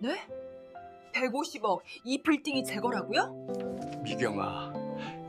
네? 150억, 이 빌딩이 제 거라고요? 미경아,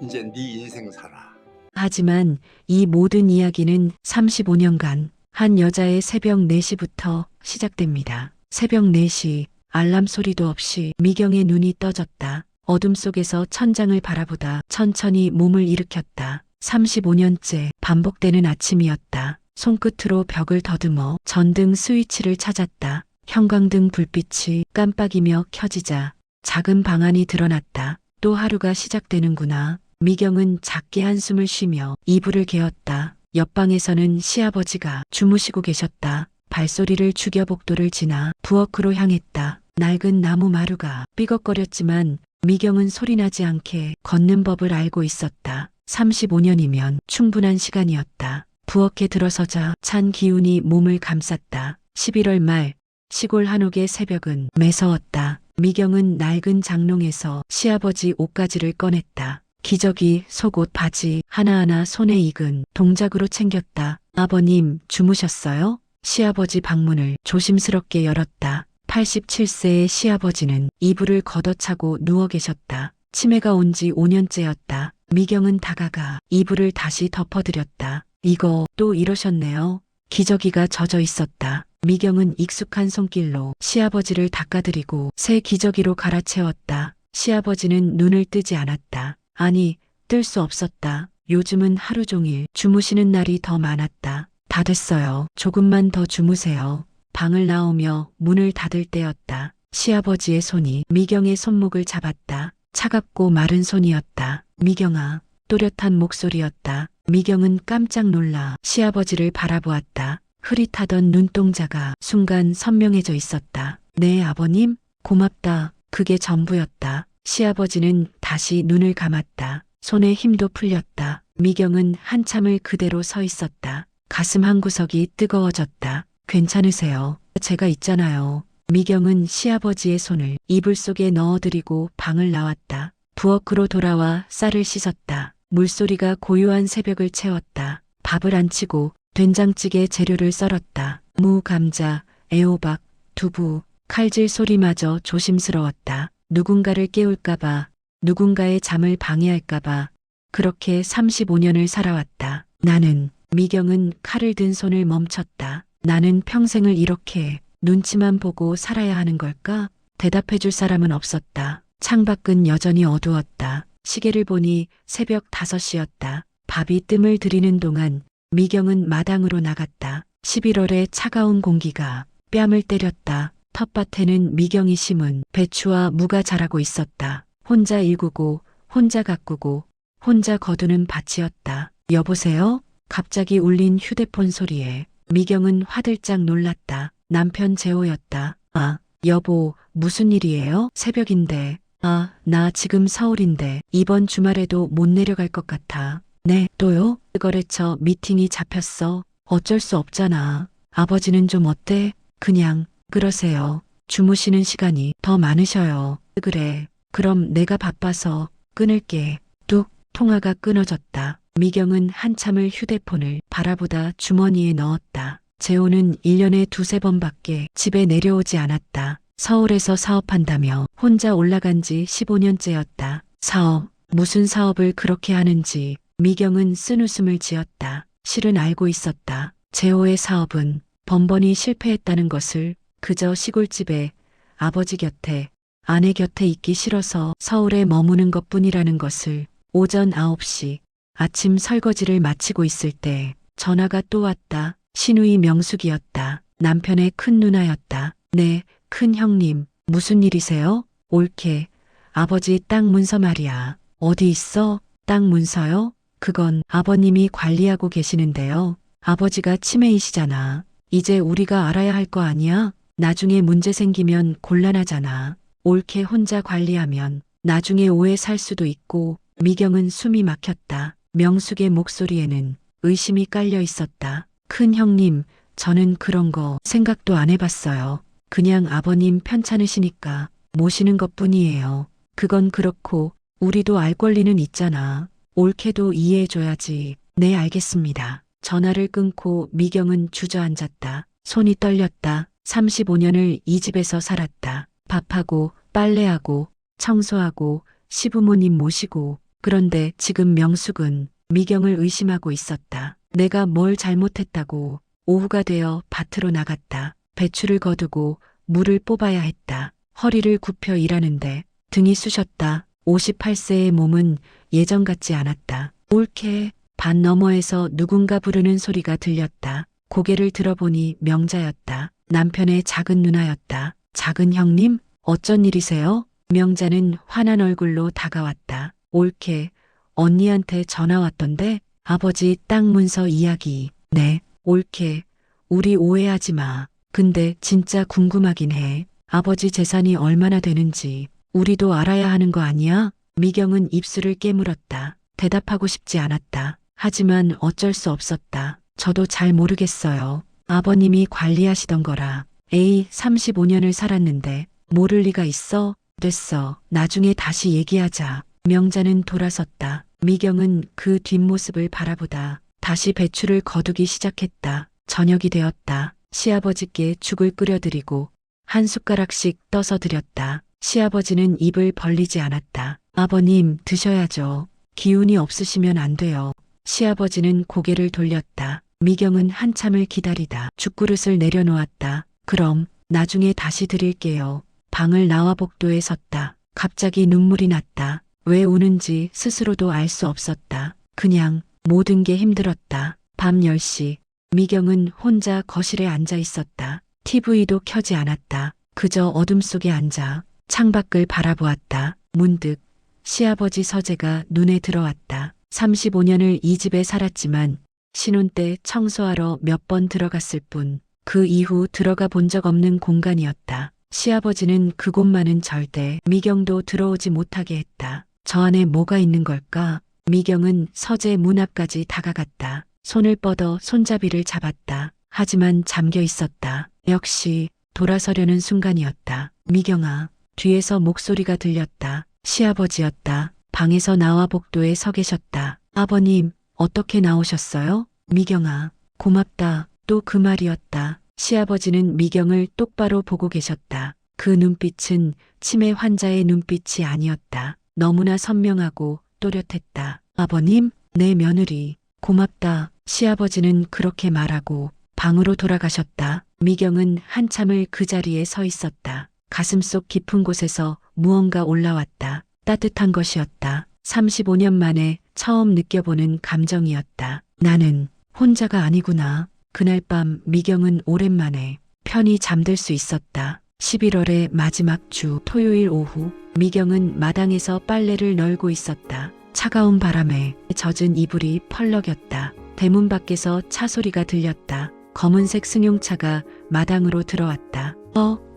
이제 네 인생 살아. 하지만 이 모든 이야기는 35년간 한 여자의 새벽 4시부터 시작됩니다. 새벽 4시, 알람 소리도 없이 미경의 눈이 떠졌다. 어둠 속에서 천장을 바라보다 천천히 몸을 일으켰다. 35년째 반복되는 아침이었다. 손끝으로 벽을 더듬어 전등 스위치를 찾았다. 형광등 불빛이 깜빡이며 켜지자 작은 방안이 드러났다. 또 하루가 시작되는구나. 미경은 작게 한숨을 쉬며 이불을 개었다. 옆방에서는 시아버지가 주무시고 계셨다. 발소리를 죽여 복도를 지나 부엌으로 향했다. 낡은 나무 마루가 삐걱거렸지만 미경은 소리나지 않게 걷는 법을 알고 있었다. 35년이면 충분한 시간이었다. 부엌에 들어서자 찬 기운이 몸을 감쌌다. 11월 말 시골 한옥의 새벽은 매서웠다. 미경은 낡은 장롱에서 시아버지 옷가지를 꺼냈다. 기저귀, 속옷, 바지 하나하나 손에 익은 동작으로 챙겼다. 아버님 주무셨어요? 시아버지 방문을 조심스럽게 열었다. 87세의 시아버지는 이불을 걷어차고 누워 계셨다. 치매가 온 지 5년째였다. 미경은 다가가 이불을 다시 덮어드렸다. 이거 또 이러셨네요. 기저귀가 젖어 있었다. 미경은 익숙한 손길로 시아버지를 닦아드리고 새 기저귀로 갈아채웠다. 시아버지는 눈을 뜨지 않았다. 아니, 뜰 수 없었다. 요즘은 하루 종일 주무시는 날이 더 많았다. 다 됐어요. 조금만 더 주무세요. 방을 나오며 문을 닫을 때였다. 시아버지의 손이 미경의 손목을 잡았다. 차갑고 마른 손이었다. 미경아, 또렷한 목소리였다. 미경은 깜짝 놀라 시아버지를 바라보았다. 흐릿하던 눈동자가 순간 선명해져 있었다. 네, 아버님, 고맙다. 그게 전부였다. 시아버지는 다시 눈을 감았다. 손에 힘도 풀렸다. 미경은 한참을 그대로 서 있었다. 가슴 한구석이 뜨거워졌다. 괜찮으세요? 제가 있잖아요. 미경은 시아버지의 손을 이불 속에 넣어드리고 방을 나왔다. 부엌으로 돌아와 쌀을 씻었다. 물소리가 고요한 새벽을 채웠다. 밥을 안 치고 된장찌개 재료를 썰었다. 무, 감자, 애호박, 두부, 칼질 소리마저 조심스러웠다. 누군가를 깨울까봐, 누군가의 잠을 방해할까봐 그렇게 35년을 살아왔다. 나는, 미경은 칼을 든 손을 멈췄다. 나는 평생을 이렇게 눈치만 보고 살아야 하는 걸까? 대답해줄 사람은 없었다. 창밖은 여전히 어두웠다. 시계를 보니 새벽 5시였다. 밥이 뜸을 들이는 동안 미경은 마당으로 나갔다. 11월의 차가운 공기가 뺨을 때렸다. 텃밭에는 미경이 심은 배추와 무가 자라고 있었다. 혼자 일구고, 혼자 가꾸고, 혼자 거두는 밭이었다. 여보세요? 갑자기 울린 휴대폰 소리에 미경은 화들짝 놀랐다. 남편 재호였다. 아, 여보, 무슨 일이에요? 새벽인데. 아, 나 지금 서울인데 이번 주말에도 못 내려갈 것 같아. 네, 또요? 거래처 미팅이 잡혔어. 어쩔 수 없잖아. 아버지는 좀 어때? 그냥 그러세요. 주무시는 시간이 더 많으셔요. 그래. 그럼 내가 바빠서 끊을게. 뚝, 통화가 끊어졌다. 미경은 한참을 휴대폰을 바라보다 주머니에 넣었다. 재호는 1년에 두세 번밖에 집에 내려오지 않았다. 서울에서 사업한다며 혼자 올라간 지 15년째였다. 사업, 무슨 사업을 그렇게 하는지 미경은 쓴웃음을 지었다. 실은 알고 있었다. 재호의 사업은 번번이 실패했다는 것을. 그저 시골집에 아버지 곁에 아내 곁에 있기 싫어서 서울에 머무는 것뿐이라는 것을. 오전 9시 아침 설거지를 마치고 있을 때 전화가 또 왔다. 시누이 명숙이었다. 남편의 큰 누나였다. 네, 큰 형님, 무슨 일이세요? 올케, 아버지 땅 문서 말이야. 어디 있어? 땅 문서요? 그건 아버님이 관리하고 계시는데요. 아버지가 치매이시잖아. 이제 우리가 알아야 할 거 아니야? 나중에 문제 생기면 곤란하잖아. 올케 혼자 관리하면 나중에 오해 살 수도 있고. 미경은 숨이 막혔다. 명숙의 목소리에는 의심이 깔려 있었다. 큰 형님, 저는 그런 거 생각도 안 해봤어요. 그냥 아버님 편찮으시니까 모시는 것뿐이에요. 그건 그렇고 우리도 알 권리는 있잖아. 올케도 이해해줘야지. 네, 알겠습니다. 전화를 끊고 미경은 주저앉았다. 손이 떨렸다. 35년을 이 집에서 살았다. 밥하고 빨래하고 청소하고 시부모님 모시고. 그런데 지금 명숙은 미경을 의심하고 있었다. 내가 뭘 잘못했다고. 오후가 되어 밭으로 나갔다. 배추를 거두고 물을 뽑아야 했다. 허리를 굽혀 일하는데 등이 쑤셨다. 58세의 몸은 예전 같지 않았다. 올케 밭 너머에서 누군가 부르는 소리가 들렸다. 고개를 들어보니 명자였다. 남편의 작은 누나였다. 작은 형님, 어쩐 일이세요? 명자는 화난 얼굴로 다가왔다. 올케, 언니한테 전화 왔던데? 아버지 땅 문서 이야기. 네, 올케, 우리 오해하지 마. 근데 진짜 궁금하긴 해. 아버지 재산이 얼마나 되는지 우리도 알아야 하는 거 아니야? 미경은 입술을 깨물었다. 대답하고 싶지 않았다. 하지만 어쩔 수 없었다. 저도 잘 모르겠어요. 아버님이 관리하시던 거라. 에이, 35년을 살았는데 모를 리가 있어? 됐어. 나중에 다시 얘기하자. 명자는 돌아섰다. 미경은 그 뒷모습을 바라보다 다시 배추를 거두기 시작했다. 저녁이 되었다. 시아버지께 죽을 끓여드리고 한 숟가락씩 떠서 드렸다. 시아버지는 입을 벌리지 않았다. 아버님, 드셔야죠. 기운이 없으시면 안 돼요. 시아버지는 고개를 돌렸다. 미경은 한참을 기다리다 죽그릇을 내려놓았다. 그럼 나중에 다시 드릴게요. 방을 나와 복도에 섰다. 갑자기 눈물이 났다. 왜 우는지 스스로도 알 수 없었다. 그냥 모든 게 힘들었다. 밤 10시 미경은 혼자 거실에 앉아 있었다. TV도 켜지 않았다. 그저 어둠 속에 앉아 창밖을 바라보았다. 문득 시아버지 서재가 눈에 들어왔다. 35년을 이 집에 살았지만 신혼 때 청소하러 몇 번 들어갔을 뿐 그 이후 들어가 본 적 없는 공간이었다. 시아버지는 그곳만은 절대 미경도 들어오지 못하게 했다. 저 안에 뭐가 있는 걸까? 미경은 서재 문 앞까지 다가갔다. 손을 뻗어 손잡이를 잡았다. 하지만 잠겨 있었다. 역시 돌아서려는 순간이었다. 미경아, 뒤에서 목소리가 들렸다. 시아버지였다. 방에서 나와 복도에 서 계셨다. 아버님, 어떻게 나오셨어요? 미경아, 고맙다. 또 그 말이었다. 시아버지는 미경을 똑바로 보고 계셨다. 그 눈빛은 치매 환자의 눈빛이 아니었다. 너무나 선명하고 또렷했다. 아버님, 내 며느리, 고맙다. 시아버지는 그렇게 말하고 방으로 돌아가셨다. 미경은 한참을 그 자리에 서 있었다. 가슴속 깊은 곳에서 무언가 올라왔다. 따뜻한 것이었다. 35년 만에 처음 느껴보는 감정이었다. 나는 혼자가 아니구나. 그날 밤 미경은 오랜만에 편히 잠들 수 있었다. 11월의 마지막 주 토요일 오후 미경은 마당에서 빨래를 널고 있었다. 차가운 바람에 젖은 이불이 펄럭였다. 대문 밖에서 차 소리가 들렸다. 검은색 승용차가 마당으로 들어왔다.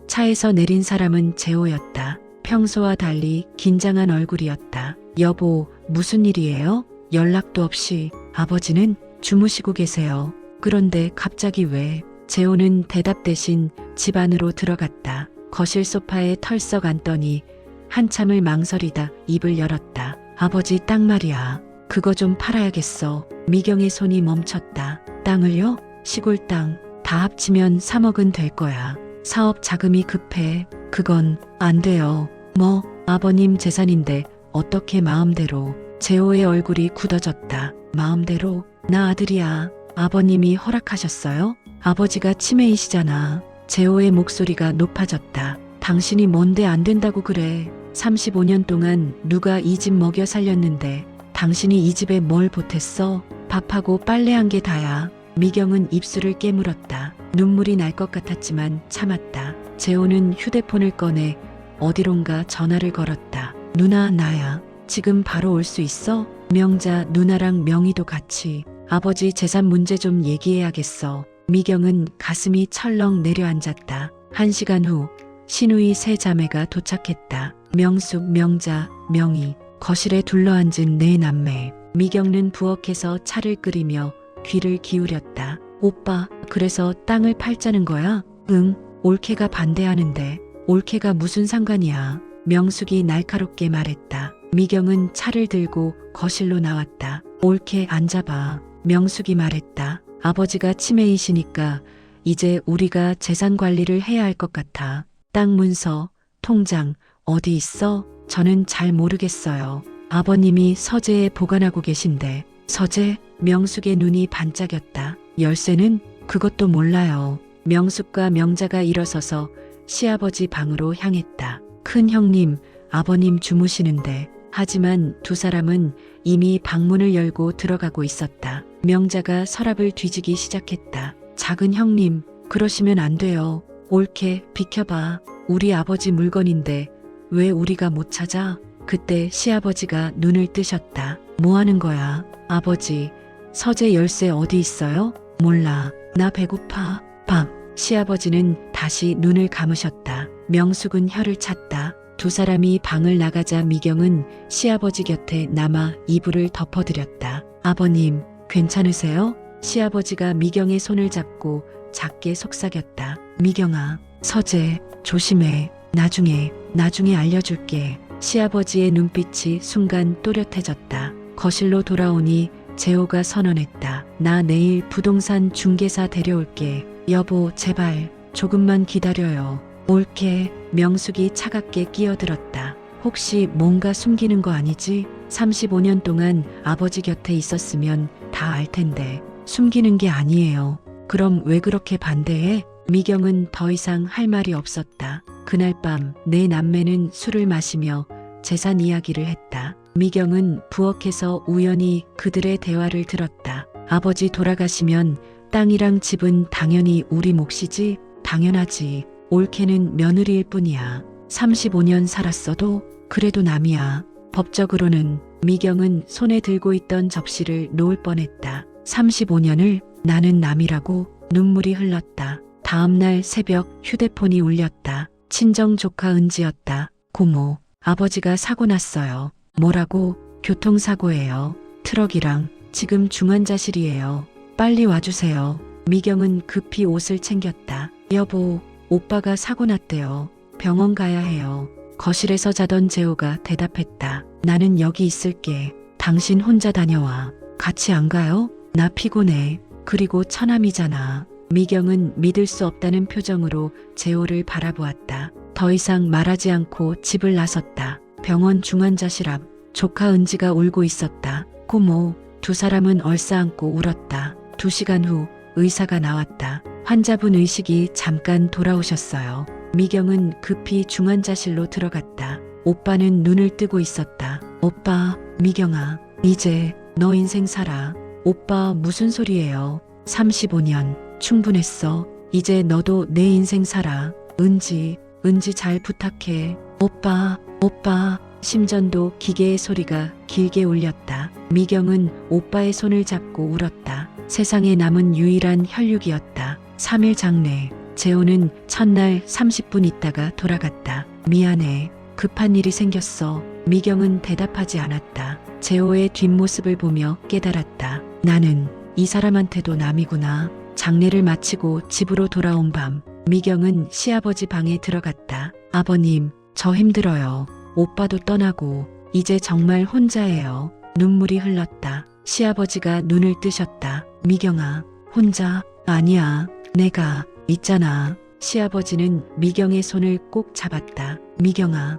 차에서 내린 사람은 재호였다. 평소와 달리 긴장한 얼굴이었다. 여보, 무슨 일이에요? 연락도 없이. 아버지는 주무시고 계세요. 그런데 갑자기 왜? 재호는 대답 대신 집 안으로 들어갔다. 거실 소파에 털썩 앉더니 한참을 망설이다 입을 열었다. 아버지 땅 말이야. 그거 좀 팔아야겠어. 미경의 손이 멈췄다. 땅을요? 시골 땅. 다 합치면 3억은 될 거야. 사업 자금이 급해. 그건 안 돼요. 뭐, 아버님 재산인데 어떻게 마음대로. 재호의 얼굴이 굳어졌다. 마음대로? 나 아들이야. 아버님이 허락하셨어요? 아버지가 치매이시잖아. 재호의 목소리가 높아졌다. 당신이 뭔데 안 된다고 그래. 35년 동안 누가 이 집 먹여 살렸는데 당신이 이 집에 뭘 보탰어? 밥하고 빨래한 게 다야. 미경은 입술을 깨물었다. 눈물이 날 것 같았지만 참았다. 재호는 휴대폰을 꺼내 어디론가 전화를 걸었다. 누나, 나야. 지금 바로 올 수 있어? 명자, 누나랑 명희도 같이. 아버지 재산 문제 좀 얘기해야겠어. 미경은 가슴이 철렁 내려앉았다. 1시간 후 신우이 세 자매가 도착했다. 명숙, 명자, 명희. 거실에 둘러앉은 네 남매. 미경은 부엌에서 차를 끓이며 귀를 기울였다. 오빠, 그래서 땅을 팔자는 거야? 응, 올케가 반대하는데. 올케가 무슨 상관이야. 명숙이 날카롭게 말했다. 미경은 차를 들고 거실로 나왔다. 올케 앉아봐. 명숙이 말했다. 아버지가 치매이시니까 이제 우리가 재산 관리를 해야 할 것 같아. 땅 문서, 통장 어디 있어? 저는 잘 모르겠어요. 아버님이 서재에 보관하고 계신데. 서재? 명숙의 눈이 반짝였다. 열쇠는? 그것도 몰라요. 명숙과 명자가 일어서서 시아버지 방으로 향했다. 큰 형님, 아버님 주무시는데. 하지만 두 사람은 이미 방문을 열고 들어가고 있었다. 명자가 서랍을 뒤지기 시작했다. 작은 형님, 그러시면 안 돼요. 옳게 비켜봐. 우리 아버지 물건인데 왜 우리가 못 찾아? 그때 시아버지가 눈을 뜨셨다. 뭐 하는 거야? 아버지, 서재 열쇠 어디 있어요? 몰라. 나 배고파. 밥. 시아버지는 다시 눈을 감으셨다. 명숙은 혀를 찼다. 두 사람이 방을 나가자 미경은 시아버지 곁에 남아 이불을 덮어드렸다. 아버님, 괜찮으세요? 시아버지가 미경의 손을 잡고 작게 속삭였다. 미경아, 서재, 조심해. 나중에 알려줄게. 시아버지의 눈빛이 순간 또렷해졌다. 거실로 돌아오니 재호가 선언했다. 나 내일 부동산 중개사 데려올게. 여보, 제발 조금만 기다려요. 옳게. 명숙이 차갑게 끼어들었다. 혹시 뭔가 숨기는 거 아니지? 35년 동안 아버지 곁에 있었으면 다 알 텐데. 숨기는 게 아니에요. 그럼 왜 그렇게 반대해? 미경은 더 이상 할 말이 없었다. 그날 밤 내 남매는 술을 마시며 재산 이야기를 했다. 미경은 부엌에서 우연히 그들의 대화를 들었다. 아버지 돌아가시면 땅이랑 집은 당연히 우리 몫이지? 당연하지. 옳게는 며느리일 뿐이야. 35년 살았어도 그래도 남이야. 법적으로는. 미경은 손에 들고 있던 접시를 놓을 뻔했다. 35년을 나는 남이라고. 눈물이 흘렀다. 다음날 새벽 휴대폰이 울렸다. 친정 조카 은지였다. 고모, 아버지가 사고 났어요. 뭐라고? 교통사고예요. 트럭이랑. 지금 중환자실이에요. 빨리 와주세요. 미경은 급히 옷을 챙겼다. 여보, 오빠가 사고 났대요. 병원 가야 해요. 거실에서 자던 재호가 대답했다. 나는 여기 있을게. 당신 혼자 다녀와. 같이 안 가요? 나 피곤해. 그리고 처남이잖아. 미경은 믿을 수 없다는 표정으로 재호를 바라보았다. 더 이상 말하지 않고 집을 나섰다. 병원 중환자실 앞. 조카 은지가 울고 있었다. 고모. 두 사람은 얼싸안고 울었다. 2시간 후 의사가 나왔다. 환자분 의식이 잠깐 돌아오셨어요. 미경은 급히 중환자실로 들어갔다. 오빠는 눈을 뜨고 있었다. 오빠, 미경아, 이제 너 인생 살아. 오빠 무슨 소리예요? 35년 충분했어. 이제 너도 내 인생 살아. 은지 잘 부탁해. 오빠. 심전도 기계의 소리가 길게 울렸다. 미경은 오빠의 손을 잡고 울었다. 세상에 남은 유일한 혈육이었다. 3일 장례. 재호는 첫날 30분 있다가 돌아갔다. 미안해. 급한 일이 생겼어. 미경은 대답하지 않았다. 재호의 뒷모습을 보며 깨달았다. 나는 이 사람한테도 남이구나. 장례를 마치고 집으로 돌아온 밤, 미경은 시아버지 방에 들어갔다. 아버님, 저 힘들어요. 오빠도 떠나고 이제 정말 혼자예요. 눈물이 흘렀다. 시아버지가 눈을 뜨셨다. 미경아, 혼자? 아니야. 내가 있잖아. 시아버지는 미경의 손을 꼭 잡았다. 미경아,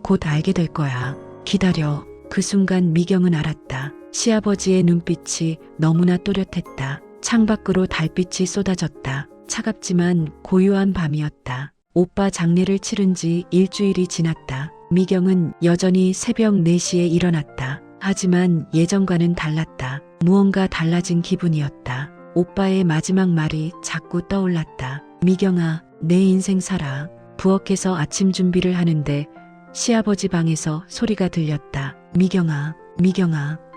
곧 알게 될 거야. 기다려. 그 순간 미경은 알았다. 시아버지의 눈빛이 너무나 또렷했다. 창밖으로 달빛이 쏟아졌다. 차갑지만 고요한 밤이었다. 오빠 장례를 치른 지 일주일이 지났다. 미경은 여전히 새벽 4시에 일어났다. 하지만 예전과는 달랐다. 무언가 달라진 기분이었다. 오빠의 마지막 말이 자꾸 떠올랐다. 미경아, 내 인생 살아. 부엌에서 아침 준비를 하는데 시아버지 방에서 소리가 들렸다. 미경아.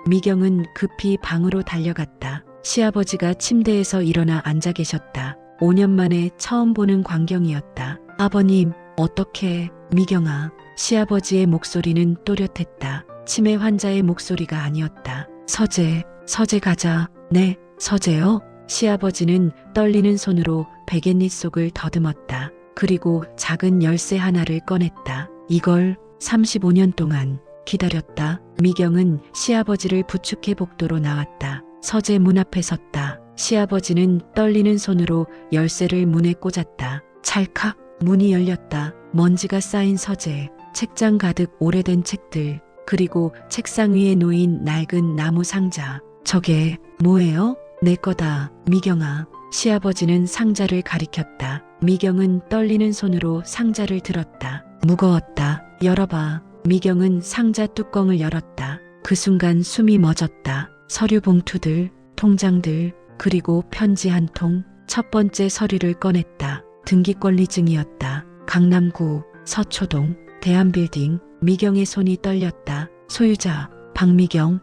미경은 급히 방으로 달려갔다. 시아버지가 침대에서 일어나 앉아 계셨다. 5년 만에 처음 보는 광경이었다. 아버님, 어떡해. 미경아. 시아버지의 목소리는 또렷했다. 치매 환자의 목소리가 아니었다. 서재 가자. 네, 서재요? 시아버지는 떨리는 손으로 베갯잎 속을 더듬었다. 그리고 작은 열쇠 하나를 꺼냈다. 이걸 35년 동안 기다렸다. 미경은 시아버지를 부축해 복도로 나왔다. 서재 문 앞에 섰다. 시아버지는 떨리는 손으로 열쇠를 문에 꽂았다. 찰칵. 문이 열렸다. 먼지가 쌓인 서재, 책장 가득 오래된 책들, 그리고 책상 위에 놓인 낡은 나무 상자. 저게 뭐예요? 내 거다. 미경아. 시아버지는 상자를 가리켰다. 미경은 떨리는 손으로 상자를 들었다. 무거웠다. 열어봐. 미경은 상자 뚜껑을 열었다. 그 순간 숨이 멎었다. 서류 봉투들, 통장들, 그리고 편지 한 통. 첫 번째 서류를 꺼냈다. 등기권리증이었다. 강남구 서초동 대한빌딩. 미경의 손이 떨렸다. 소유자 박미경.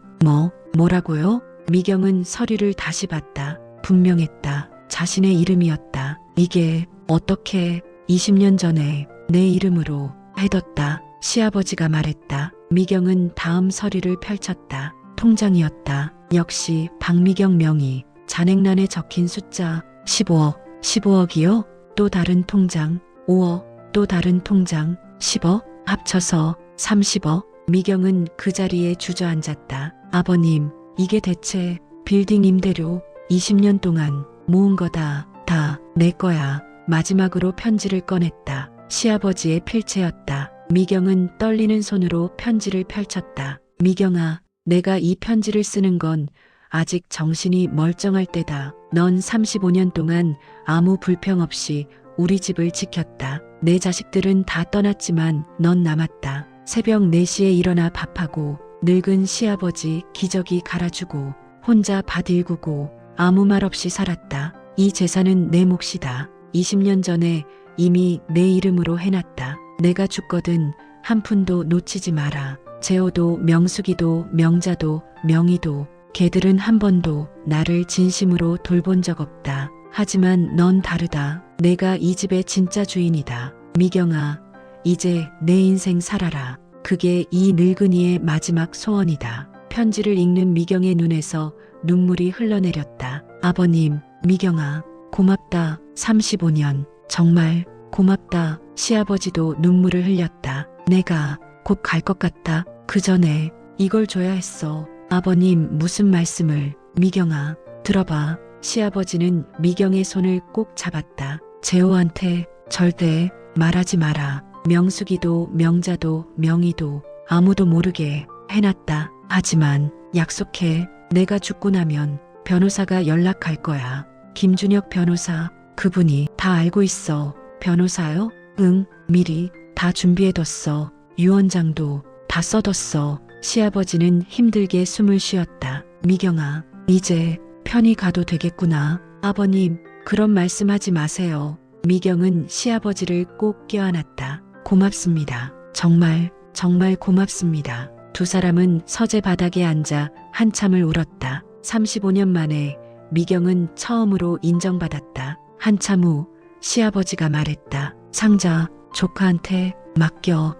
뭐라고요? 미경은 서류를 다시 봤다. 분명했다. 자신의 이름이었다. 이게 어떻게 20년 전에 내 이름으로 해뒀다. 시아버지가 말했다. 미경은 다음 서류를 펼쳤다. 통장이었다. 역시 박미경 명의. 잔액란에 적힌 숫자 15억. 15억이요? 또 다른 통장 5억. 또 다른 통장 10억. 합쳐서 30억. 미경은 그 자리에 주저앉았다. 아버님, 이게 대체 빌딩 임대료 20년 동안 모은 거다. 다 내 거야. 마지막으로 편지를 꺼냈다. 시아버지의 필체였다. 미경은 떨리는 손으로 편지를 펼쳤다. 미경아, 내가 이 편지를 쓰는 건 아직 정신이 멀쩡할 때다. 넌 35년 동안 아무 불평 없이 우리 집을 지켰다. 내 자식들은 다 떠났지만 넌 남았다. 새벽 4시에 일어나 밥하고 늙은 시아버지 기저귀 갈아주고 혼자 밭 일구고 아무 말 없이 살았다. 이 재산은 내 몫이다. 20년 전에 이미 내 이름으로 해놨다. 내가 죽거든 한 푼도 놓치지 마라. 재호도 명숙이도 명자도 명희도 걔들은 한 번도 나를 진심으로 돌본 적 없다. 하지만 넌 다르다. 내가 이 집의 진짜 주인이다. 미경아, 이제 내 인생 살아라. 그게 이 늙은이의 마지막 소원이다. 편지를 읽는 미경의 눈에서 눈물이 흘러내렸다. 아버님, 미경아, 고맙다. 35년. 정말 고맙다. 시아버지도 눈물을 흘렸다. 내가 곧 갈 것 같다. 그 전에 이걸 줘야 했어. 아버님, 무슨 말씀을. 미경아, 들어봐. 시아버지는 미경의 손을 꼭 잡았다. 재호한테 절대 말하지 마라. 명숙이도 명자도 명희도 아무도 모르게 해놨다. 하지만 약속해. 내가 죽고 나면 변호사가 연락할 거야. 김준혁 변호사. 그분이 다 알고 있어. 변호사요? 응, 미리 다 준비해뒀어. 유언장도 다 써뒀어. 시아버지는 힘들게 숨을 쉬었다. 미경아, 이제 편히 가도 되겠구나. 아버님, 그런 말씀하지 마세요. 미경은 시아버지를 꼭 껴안았다. 고맙습니다. 정말 고맙습니다. 두 사람은 서재 바닥에 앉아 한참을 울었다. 35년 만에 미경은 처음으로 인정받았다. 한참 후 시아버지가 말했다. 상자 조카한테 맡겨.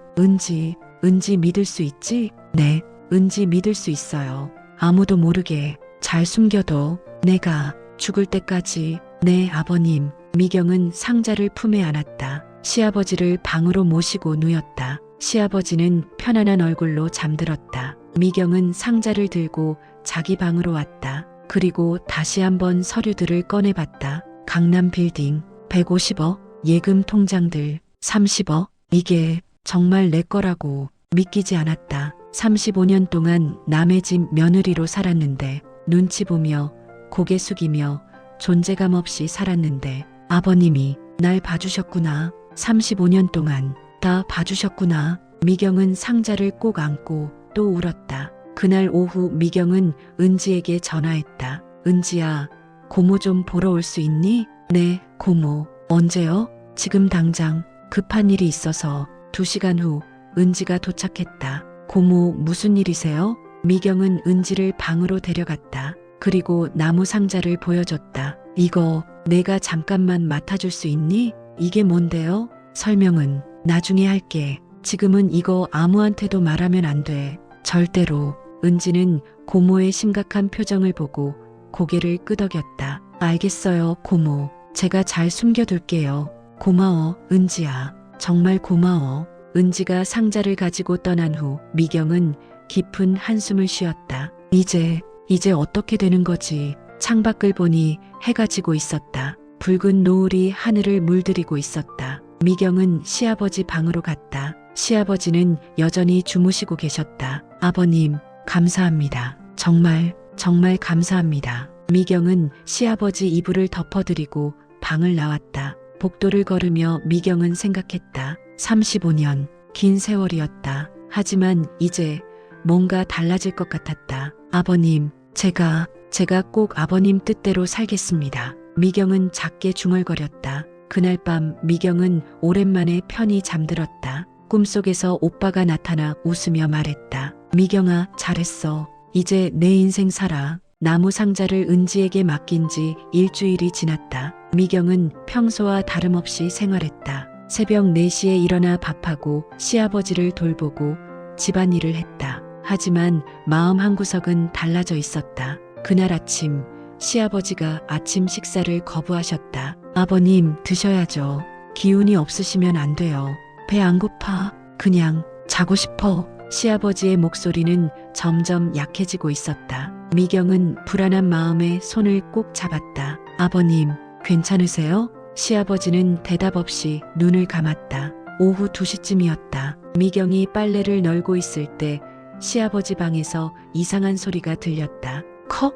은지 믿을 수 있지? 네, 은지 믿을 수 있어요. 아무도 모르게 잘 숨겨둬. 내가 죽을 때까지. 네, 아버님. 미경은 상자를 품에 안았다. 시아버지를 방으로 모시고 누웠다. 시아버지는 편안한 얼굴로 잠들었다. 미경은 상자를 들고 자기 방으로 왔다. 그리고 다시 한번 서류들을 꺼내봤다. 강남 빌딩 150억, 예금 통장들 30억. 이게 정말 내 거라고 믿기지 않았다. 35년 동안 남의 집 며느리로 살았는데, 눈치 보며 고개 숙이며 존재감 없이 살았는데 아버님이 날 봐주셨구나. 35년 동안 다 봐주셨구나. 미경은 상자를 꼭 안고 또 울었다. 그날 오후 미경은 은지에게 전화했다. 은지야, 고모 좀 보러 올 수 있니? 네, 고모. 언제요? 지금 당장. 급한 일이 있어서. 2시간 후 은지가 도착했다. 고모, 무슨 일이세요? 미경은 은지를 방으로 데려갔다. 그리고 나무 상자를 보여줬다. 이거 내가 잠깐만 맡아줄 수 있니? 이게 뭔데요? 설명은 나중에 할게. 지금은 이거 아무한테도 말하면 안 돼. 절대로. 은지는 고모의 심각한 표정을 보고 고개를 끄덕였다. 알겠어요, 고모. 제가 잘 숨겨둘게요. 고마워, 은지야. 정말 고마워. 은지가 상자를 가지고 떠난 후 미경은 깊은 한숨을 쉬었다. 이제 어떻게 되는 거지? 창밖을 보니 해가 지고 있었다. 붉은 노을이 하늘을 물들이고 있었다. 미경은 시아버지 방으로 갔다. 시아버지는 여전히 주무시고 계셨다. 아버님, 감사합니다. 정말 감사합니다. 미경은 시아버지 이불을 덮어드리고 방을 나왔다. 복도를 걸으며 미경은 생각했다. 35년, 긴 세월이었다. 하지만 이제 뭔가 달라질 것 같았다. 아버님, 제가 꼭 아버님 뜻대로 살겠습니다. 미경은 작게 중얼거렸다. 그날 밤 미경은 오랜만에 편히 잠들었다. 꿈속에서 오빠가 나타나 웃으며 말했다. 미경아, 잘했어. 이제 내 인생 살아. 나무 상자를 은지에게 맡긴 지 일주일이 지났다. 미경은 평소와 다름없이 생활했다. 새벽 4시에 일어나 밥하고 시아버지를 돌보고 집안일을 했다. 하지만 마음 한구석은 달라져 있었다. 그날 아침 시아버지가 아침 식사를 거부하셨다. 아버님, 드셔야죠. 기운이 없으시면 안 돼요. 배 안 고파. 그냥 자고 싶어. 시아버지의 목소리는 점점 약해지고 있었다. 미경은 불안한 마음에 손을 꼭 잡았다. 아버님, 괜찮으세요? 시아버지는 대답 없이 눈을 감았다. 오후 2시쯤이었다. 미경이 빨래를 널고 있을 때 시아버지 방에서 이상한 소리가 들렸다. 컥!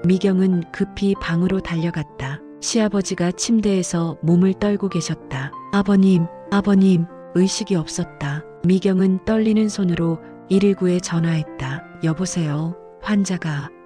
미경은 급히 방으로 달려갔다. 시아버지가 침대에서 몸을 떨고 계셨다. 아버님, 의식이 없었다. 미경은 떨리는 손으로 119에 전화했다. 여보세요.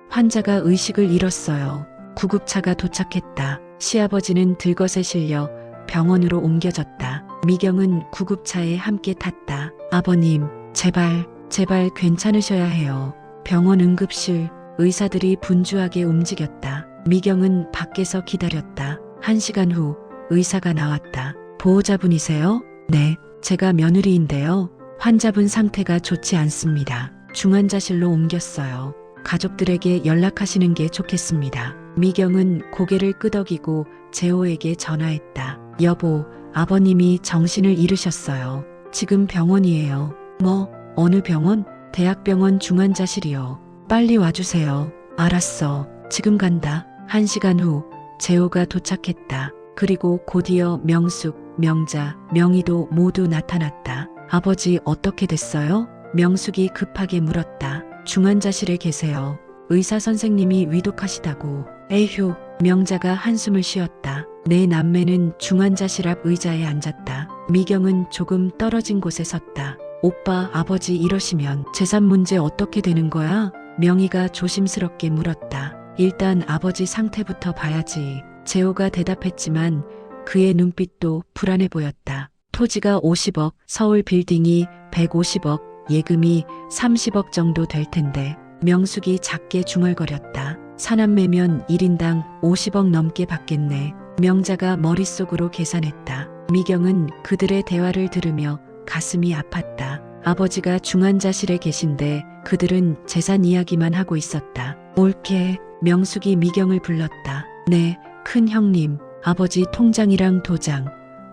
환자가 의식을 잃었어요. 구급차가 도착했다. 시아버지는 들것에 실려 병원으로 옮겨졌다. 미경은 구급차에 함께 탔다. 아버님, 제발 괜찮으셔야 해요. 병원 응급실 의사들이 분주하게 움직였다. 미경은 밖에서 기다렸다. 1시간 후 의사가 나왔다. 보호자분이세요? 네, 제가 며느리인데요. 환자분 상태가 좋지 않습니다. 중환자실로 옮겼어요. 가족들에게 연락하시는 게 좋겠습니다. 미경은 고개를 끄덕이고 재호에게 전화했다. 여보, 아버님이 정신을 잃으셨어요. 지금 병원이에요. 뭐, 어느 병원? 대학병원 중환자실이요. 빨리 와주세요. 알았어. 지금 간다. 1시간 후 재호가 도착했다. 그리고 곧이어 명숙, 명자, 명희도 모두 나타났다. 아버지 어떻게 됐어요? 명숙이 급하게 물었다. 중환자실에 계세요. 의사 선생님이 위독하시다고. 에휴, 명자가 한숨을 쉬었다. 내 남매는 중환자실 앞 의자에 앉았다. 미경은 조금 떨어진 곳에 섰다. 오빠, 아버지 이러시면 재산 문제 어떻게 되는 거야? 명희가 조심스럽게 물었다. 일단 아버지 상태부터 봐야지. 재호가 대답했지만 그의 눈빛도 불안해 보였다. 토지가 50억, 서울 빌딩이 150억, 예금이 30억 정도 될 텐데. 명숙이 작게 중얼거렸다. 사남매면 1인당 50억 넘게 받겠네. 명자가 머릿속으로 계산했다. 미경은 그들의 대화를 들으며 가슴이 아팠다. 아버지가 중환자실에 계신데 그들은 재산 이야기만 하고 있었다. 옳게 명숙이 미경을 불렀다. 네, 큰 형님, 아버지 통장이랑 도장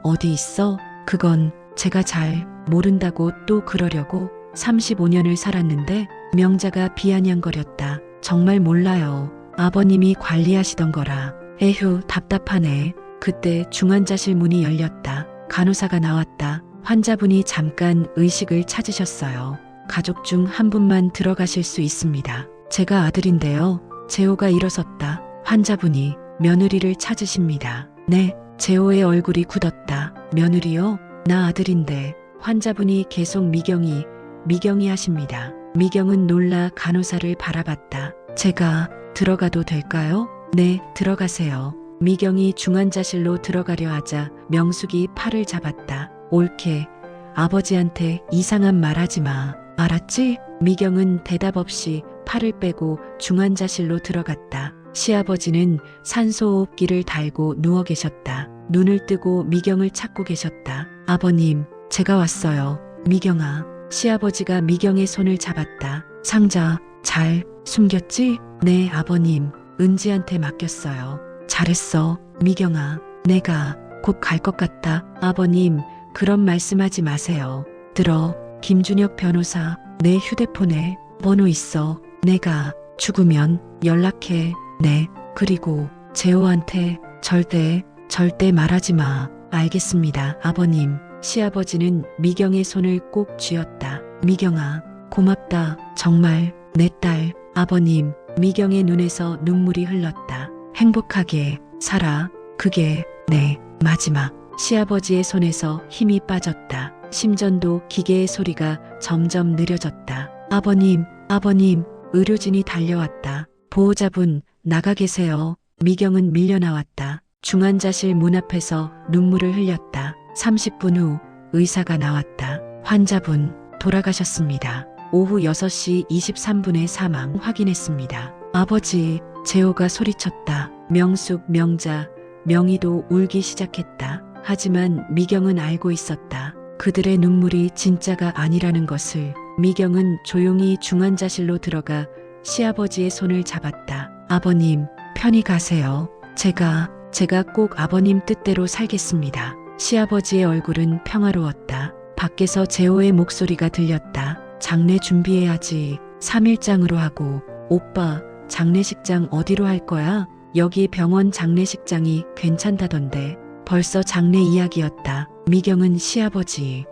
어디 있어? 그건 제가 잘 모른다고 또 그러려고. 35년을 살았는데. 명자가 비아냥거렸다. 정말 몰라요. 아버님이 관리하시던 거라. 에휴, 답답하네. 그때 중환자실 문이 열렸다. 간호사가 나왔다. 환자분이 잠깐 의식을 찾으셨어요. 가족 중 한 분만 들어가실 수 있습니다. 제가 아들인데요. 재호가 일어섰다. 환자분이 며느리를 찾으십니다. 네, 재호의 얼굴이 굳었다. 며느리요? 나 아들인데. 환자분이 계속 미경이 하십니다. 미경은 놀라 간호사를 바라봤다. 제가 들어가도 될까요? 네, 들어가세요. 미경이 중환자실로 들어가려 하자 명숙이 팔을 잡았다. 옳게. 아버지한테 이상한 말 하지 마. 알았지? 미경은 대답 없이 팔을 빼고 중환자실로 들어갔다. 시아버지는 산소호흡기를 달고 누워 계셨다. 눈을 뜨고 미경을 찾고 계셨다. 아버님, 제가 왔어요. 미경아. 시아버지가 미경의 손을 잡았다. 상자 잘 숨겼지? 네, 아버님. 은지한테 맡겼어요. 잘했어, 미경아. 내가 곧 갈 것 같다. 아버님, 그런 말씀하지 마세요. 들어, 김준혁 변호사, 내 휴대폰에 번호 있어. 내가 죽으면 연락해. 네, 그리고 재호한테 절대 말하지 마. 알겠습니다, 아버님. 시아버지는 미경의 손을 꼭 쥐었다. 미경아, 고맙다. 정말 내 딸. 아버님, 미경의 눈에서 눈물이 흘렀다. 행복하게 살아. 그게 내 마지막. 시아버지의 손에서 힘이 빠졌다. 심전도 기계의 소리가 점점 느려졌다. 아버님, 아버님, 의료진이 달려왔다. 보호자분, 나가 계세요. 미경은 밀려나왔다. 중환자실 문 앞에서 눈물을 흘렸다. 30분 후 의사가 나왔다. 환자분, 돌아가셨습니다. 오후 6시 23분에 사망 확인했습니다. 아버지, 재호가 소리쳤다. 명숙, 명자, 명희도 울기 시작했다. 하지만 미경은 알고 있었다. 그들의 눈물이 진짜가 아니라는 것을. 미경은 조용히 중환자실로 들어가 시아버지의 손을 잡았다. 아버님, 편히 가세요. 제가 꼭 아버님 뜻대로 살겠습니다. 시아버지의 얼굴은 평화로웠다. 밖에서 재호의 목소리가 들렸다. 장례 준비해야지. 3일장으로 하고. 오빠, 장례식장 어디로 할 거야? 여기 병원 장례식장이 괜찮다던데. 벌써 장례 이야기였다. 미경은 시아버지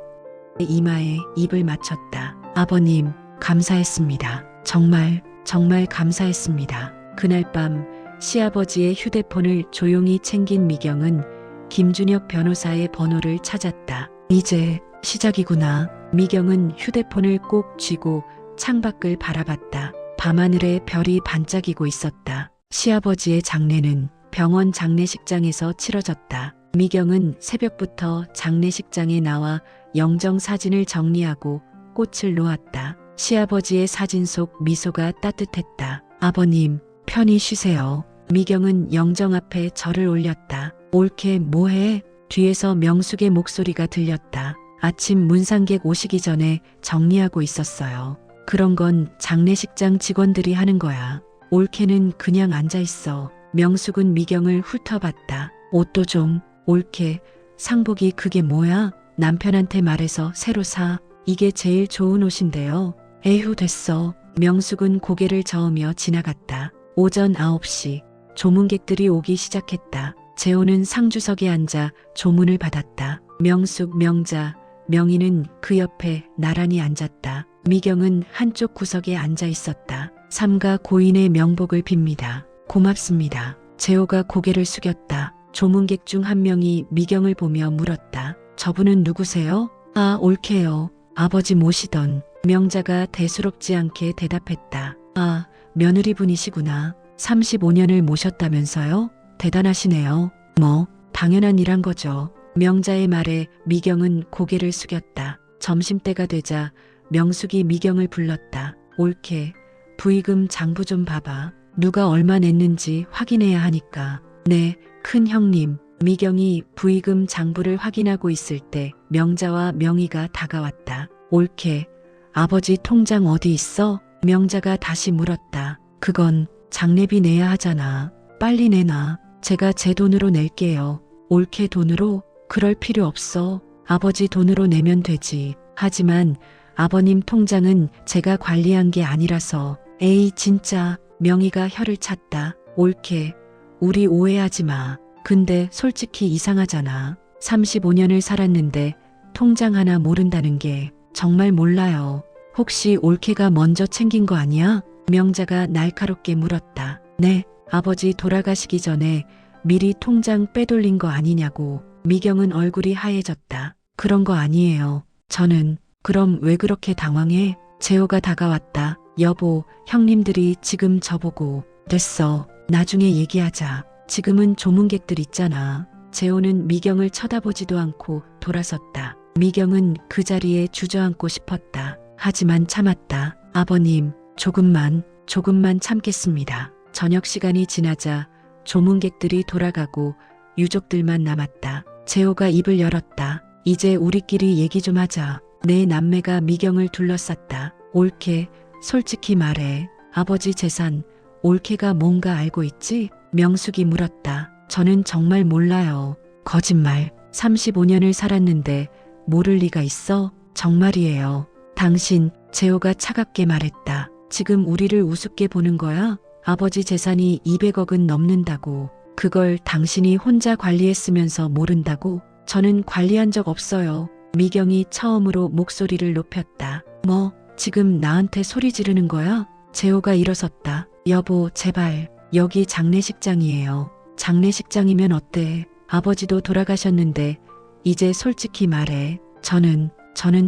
이마에 입을 맞췄다. 아버님, 감사했습니다. 정말 감사했습니다. 그날 밤 시아버지의 휴대폰을 조용히 챙긴 미경은 김준혁 변호사의 번호를 찾았다. 이제 시작이구나. 미경은 휴대폰을 꼭 쥐고 창밖을 바라봤다. 밤하늘에 별이 반짝이고 있었다. 시아버지의 장례는 병원 장례식장에서 치러졌다. 미경은 새벽부터 장례식장에 나와 영정 사진을 정리하고 꽃을 놓았다. 시아버지의 사진 속 미소가 따뜻했다. 아버님, 편히 쉬세요. 미경은 영정 앞에 절을 올렸다. 옳게 뭐해? 뒤에서 명숙의 목소리가 들렸다. 아침 문상객 오시기 전에 정리하고 있었어요. 그런 건 장례식장 직원들이 하는 거야. 옳게는 그냥 앉아있어. 명숙은 미경을 훑어봤다. 옷도 좀. 옳게, 상복이 그게 뭐야? 남편한테 말해서 새로 사. 이게 제일 좋은 옷인데요. 에휴, 됐어. 명숙은 고개를 저으며 지나갔다. 오전 9시, 조문객들이 오기 시작했다. 재호는 상주석에 앉아 조문을 받았다. 명숙, 명자, 명희는 그 옆에 나란히 앉았다. 미경은 한쪽 구석에 앉아 있었다. 삼가 고인의 명복을 빕니다. 고맙습니다. 재호가 고개를 숙였다. 조문객 중 한 명이 미경을 보며 물었다. 저분은 누구세요? 아, 옳게요. 아버지 모시던. 명자가 대수롭지 않게 대답했다. 아, 며느리분이시구나. 35년을 모셨다면서요? 대단하시네요. 뭐, 당연한 일한 거죠. 명자의 말에 미경은 고개를 숙였다. 점심때가 되자 명숙이 미경을 불렀다. 옳게, 부의금 장부 좀 봐봐. 누가 얼마 냈는지 확인해야 하니까. 네, 큰 형님. 미경이 부의금 장부를 확인하고 있을 때 명자와 명희가 다가왔다. 옳게, 아버지 통장 어디 있어? 명자가 다시 물었다. 그건 장례비 내야 하잖아. 빨리 내놔. 제가 제 돈으로 낼게요. 옳게 돈으로? 그럴 필요 없어. 아버지 돈으로 내면 되지. 하지만 아버님 통장은 제가 관리한 게 아니라서. 에이, 진짜. 명희가 혀를 찼다. 옳게, 우리 오해하지 마. 근데 솔직히 이상하잖아. 35년을 살았는데 통장 하나 모른다는 게. 정말 몰라요. 혹시 옳게가 먼저 챙긴 거 아니야? 명자가 날카롭게 물었다. 네, 아버지 돌아가시기 전에 미리 통장 빼돌린 거 아니냐고. 미경은 얼굴이 하얘졌다. 그런 거 아니에요. 저는. 그럼 왜 그렇게 당황해? 재호가 다가왔다. 여보, 형님들이 지금 저보고. 됐어. 나중에 얘기하자. 지금은 조문객들 있잖아. 재호는 미경을 쳐다보지도 않고 돌아섰다. 미경은 그 자리에 주저앉고 싶었다. 하지만 참았다. 아버님, 조금만 참겠습니다. 저녁 시간이 지나자 조문객들이 돌아가고 유족들만 남았다. 재호가 입을 열었다. 이제 우리끼리 얘기 좀 하자. 내 남매가 미경을 둘러쌌다. 옳게, 솔직히 말해. 아버지 재산, 옳게가 뭔가 알고 있지? 명숙이 물었다. 저는 정말 몰라요. 거짓말. 35년을 살았는데 모를 리가 있어? 정말이에요. 당신, 재호가 차갑게 말했다. 지금 우리를 우습게 보는 거야? 아버지 재산이 200억은 넘는다고. 그걸 당신이 혼자 관리했으면서 모른다고? 저는 관리한 적 없어요. 미경이 처음으로 목소리를 높였다. 뭐, 지금 나한테 소리 지르는 거야? 재호가 일어섰다. 여보, 제발. 여기 장례식장이에요. 장례식장이면 어때? 아버지도 돌아가셨는데 이제 솔직히 말해. 저는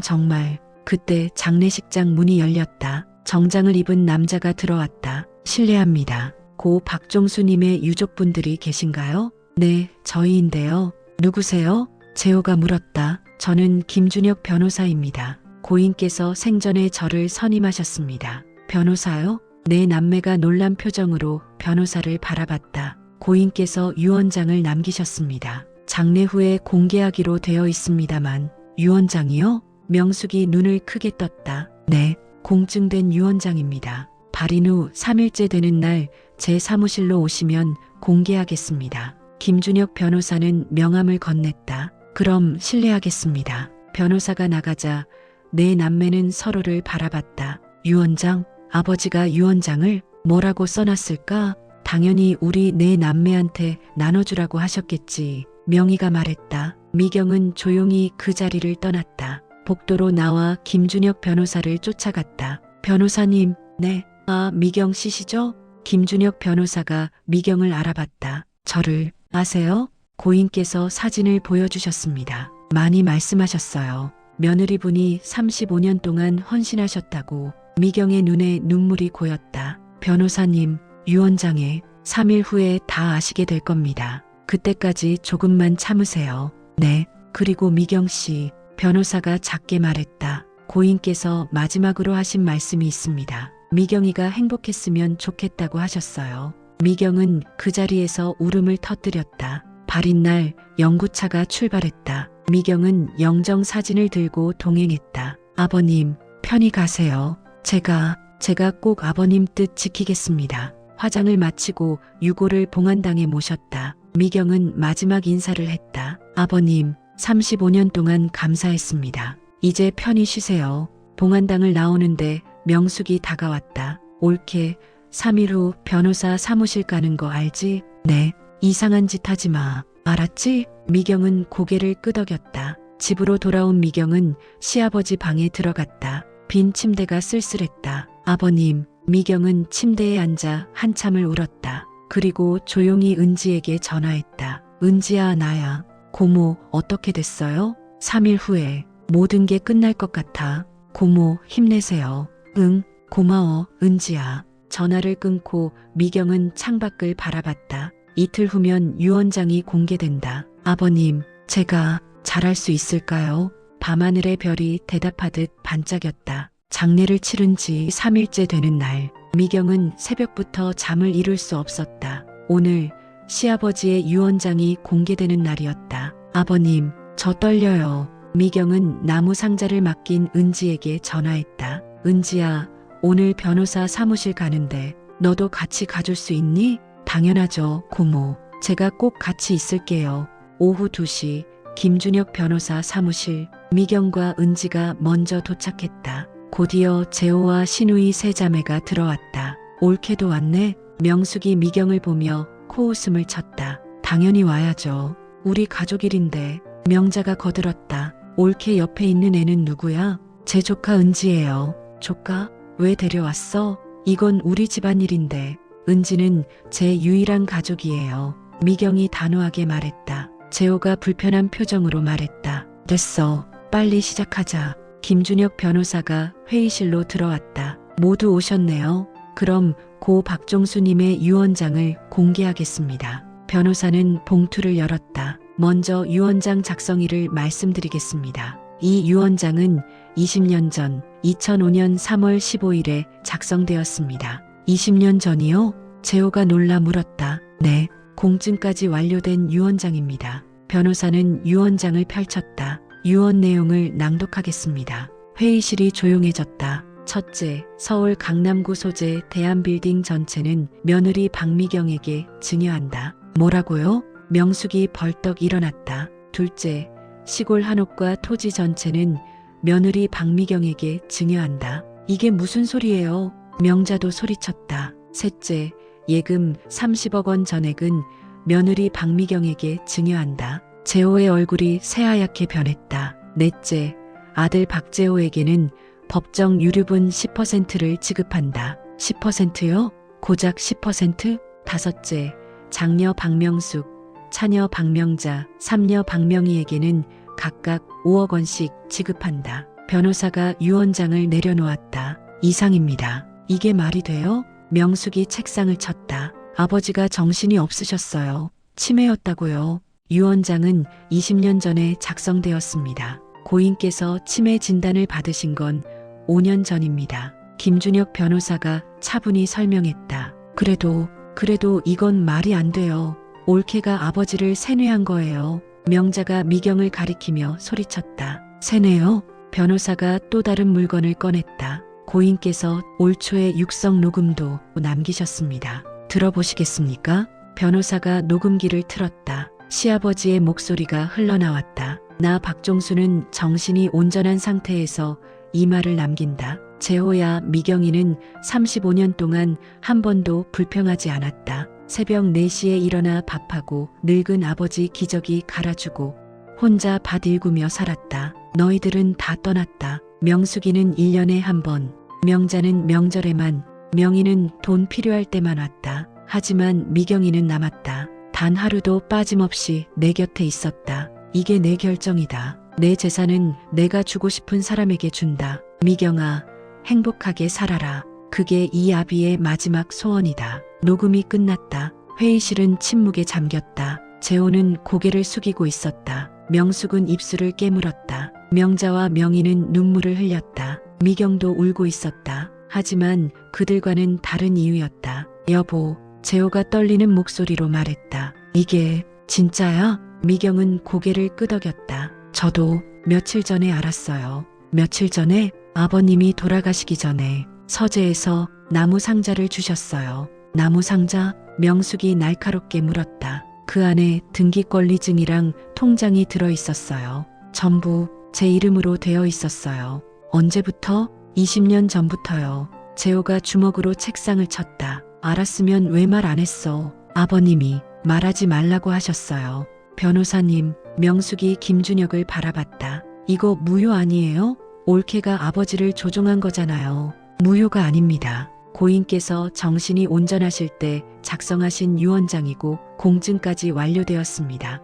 정말. 그때 장례식장 문이 열렸다. 정장을 입은 남자가 들어왔다. 실례합니다. 고 박종수님의 유족분들이 계신가요? 네, 저희인데요. 누구세요? 재호가 물었다. 저는 김준혁 변호사입니다. 고인께서 생전에 저를 선임하셨습니다. 변호사요? 내 남매가 놀란 표정으로 변호사를 바라봤다. 고인께서 유언장을 남기셨습니다. 장례 후에 공개하기로 되어 있습니다만 유언장이요? 명숙이 눈을 크게 떴다. 네, 공증된 유언장입니다. 발인 후 3일째 되는 날 제 사무실로 오시면 공개하겠습니다. 김준혁 변호사는 명함을 건넸다. 그럼 실례하겠습니다. 변호사가 나가자 내 남매는 서로를 바라봤다. 유언장? 아버지가 유언장을 뭐라고 써놨을까? 당연히 우리 내 남매한테 나눠주라고 하셨겠지. 명희가 말했다. 미경은 조용히 그 자리를 떠났다. 복도로 나와 김준혁 변호사를 쫓아갔다. 변호사님, 네. 아, 미경 씨시죠? 김준혁 변호사가 미경을 알아봤다. 저를 아세요? 고인께서 사진을 보여주셨습니다. 많이 말씀하셨어요. 며느리분이 35년 동안 헌신하셨다고. 미경의 눈에 눈물이 고였다. 변호사님, 유언장에 3일 후에 다 아시게 될 겁니다. 그때까지 조금만 참으세요. 네. 그리고 미경 씨, 변호사가 작게 말했다. 고인께서 마지막으로 하신 말씀이 있습니다. 미경이가 행복했으면 좋겠다고 하셨어요. 미경은 그 자리에서 울음을 터뜨렸다. 발인 날 영구차가 출발했다. 미경은 영정 사진을 들고 동행했다. 아버님, 편히 가세요. 제가 꼭 아버님 뜻 지키겠습니다. 화장을 마치고 유고를 봉안당에 모셨다. 미경은 마지막 인사를 했다. 아버님, 35년 동안 감사했습니다. 이제 편히 쉬세요. 봉안당을 나오는데 명숙이 다가왔다. 옳게 3일 후 변호사 사무실 가는 거 알지? 네. 이상한 짓 하지 마. 알았지? 미경은 고개를 끄덕였다. 집으로 돌아온 미경은 시아버지 방에 들어갔다. 빈 침대가 쓸쓸했다. 아버님, 미경은 침대에 앉아 한참을 울었다. 그리고 조용히 은지에게 전화했다. 은지야, 나야. 고모, 어떻게 됐어요? 3일 후에 모든 게 끝날 것 같아. 고모, 힘내세요. 응, 고마워, 은지야. 전화를 끊고 미경은 창밖을 바라봤다. 이틀 후면 유언장이 공개된다. 아버님, 제가 잘할 수 있을까요? 밤하늘의 별이 대답하듯 반짝였다. 장례를 치른 지 3일째 되는 날, 미경은 새벽부터 잠을 이룰 수 없었다. 오늘 시아버지의 유언장이 공개되는 날이었다. 아버님, 저 떨려요. 미경은 나무 상자를 맡긴 은지에게 전화했다. 은지야, 오늘 변호사 사무실 가는데 너도 같이 가줄 수 있니? 당연하죠, 고모. 제가 꼭 같이 있을게요. 오후 2시 김준혁 변호사 사무실. 미경과 은지가 먼저 도착했다. 곧이어 재호와 신우이 세 자매가 들어왔다. 옳게도 왔네. 명숙이 미경을 보며 코웃음을 쳤다. 당연히 와야죠. 우리 가족 일인데. 명자가 거들었다. 옳게 옆에 있는 애는 누구야? 제 조카 은지예요. 조카? 왜 데려왔어? 이건 우리 집안일인데. 은지는 제 유일한 가족이에요. 미경이 단호하게 말했다. 재호가 불편한 표정으로 말했다. 됐어. 빨리 시작하자. 김준혁 변호사가 회의실로 들어왔다. 모두 오셨네요. 그럼 고 박종수님의 유언장을 공개하겠습니다. 변호사는 봉투를 열었다. 먼저 유언장 작성일을 말씀드리겠습니다. 이 유언장은 20년 전 2005년 3월 15일에 작성되었습니다. 20년 전이요? 재호가 놀라 물었다. 네, 공증까지 완료된 유언장입니다. 변호사는 유언장을 펼쳤다. 유언 내용을 낭독하겠습니다. 회의실이 조용해졌다. 첫째, 서울 강남구 소재 대한빌딩 전체는 며느리 박미경에게 증여한다. 뭐라고요? 명숙이 벌떡 일어났다. 둘째, 시골 한옥과 토지 전체는 며느리 박미경에게 증여한다. 이게 무슨 소리예요? 명자도 소리쳤다. 셋째, 예금 30억 원 전액은 며느리 박미경에게 증여한다. 재호의 얼굴이 새하얗게 변했다. 넷째, 아들 박재호에게는 법정 유류분 10%를 지급한다. 10%요? 고작 10%? 다섯째, 장녀 박명숙, 차녀 박명자, 삼녀 박명희에게는 각각 5억 원씩 지급한다. 변호사가 유언장을 내려놓았다. 이상입니다. 이게 말이 돼요? 명숙이 책상을 쳤다. 아버지가 정신이 없으셨어요. 치매였다고요. 유언장은 20년 전에 작성되었습니다. 고인께서 치매 진단을 받으신 건 5년 전입니다. 김준혁 변호사가 차분히 설명했다. 그래도 이건 말이 안 돼요. 올케가 아버지를 세뇌한 거예요. 명자가 미경을 가리키며 소리쳤다. 세뇌요? 변호사가 또 다른 물건을 꺼냈다. 고인께서 올 초에 육성 녹음도 남기셨습니다. 들어보시겠습니까? 변호사가 녹음기를 틀었다. 시아버지의 목소리가 흘러나왔다. 나 박종수는 정신이 온전한 상태에서 이 말을 남긴다. 재호야, 미경이는 35년 동안 한 번도 불평하지 않았다. 새벽 4시에 일어나 밥하고 늙은 아버지 기저귀 갈아주고 혼자 밭 일구며 살았다. 너희들은 다 떠났다. 명숙이는 1년에 한 번, 명자는 명절에만, 명희는 돈 필요할 때만 왔다. 하지만 미경이는 남았다. 단 하루도 빠짐없이 내 곁에 있었다. 이게 내 결정이다. 내 재산은 내가 주고 싶은 사람에게 준다. 미경아, 행복하게 살아라. 그게 이 아비의 마지막 소원이다. 녹음이 끝났다. 회의실은 침묵에 잠겼다. 재호는 고개를 숙이고 있었다. 명숙은 입술을 깨물었다. 명자와 명희는 눈물을 흘렸다. 미경도 울고 있었다. 하지만 그들과는 다른 이유였다. 여보, 재호가 떨리는 목소리로 말했다. 이게 진짜야? 미경은 고개를 끄덕였다. 저도 며칠 전에 알았어요. 며칠 전에 아버님이 돌아가시기 전에 서재에서 나무 상자를 주셨어요. 나무 상자? 명숙이 날카롭게 물었다. 그 안에 등기권리증이랑 통장이 들어 있었어요. 전부 제 이름으로 되어 있었어요. 언제부터? 20년 전부터요. 재호가 주먹으로 책상을 쳤다. 알았으면 왜 말 안 했어? 아버님이 말하지 말라고 하셨어요. 변호사님, 명숙이 김준혁을 바라봤다. 이거 무효 아니에요? 올케가 아버지를 조종한 거잖아요. 무효가 아닙니다. 고인께서 정신이 온전하실 때 작성하신 유언장이고 공증까지 완료되었습니다.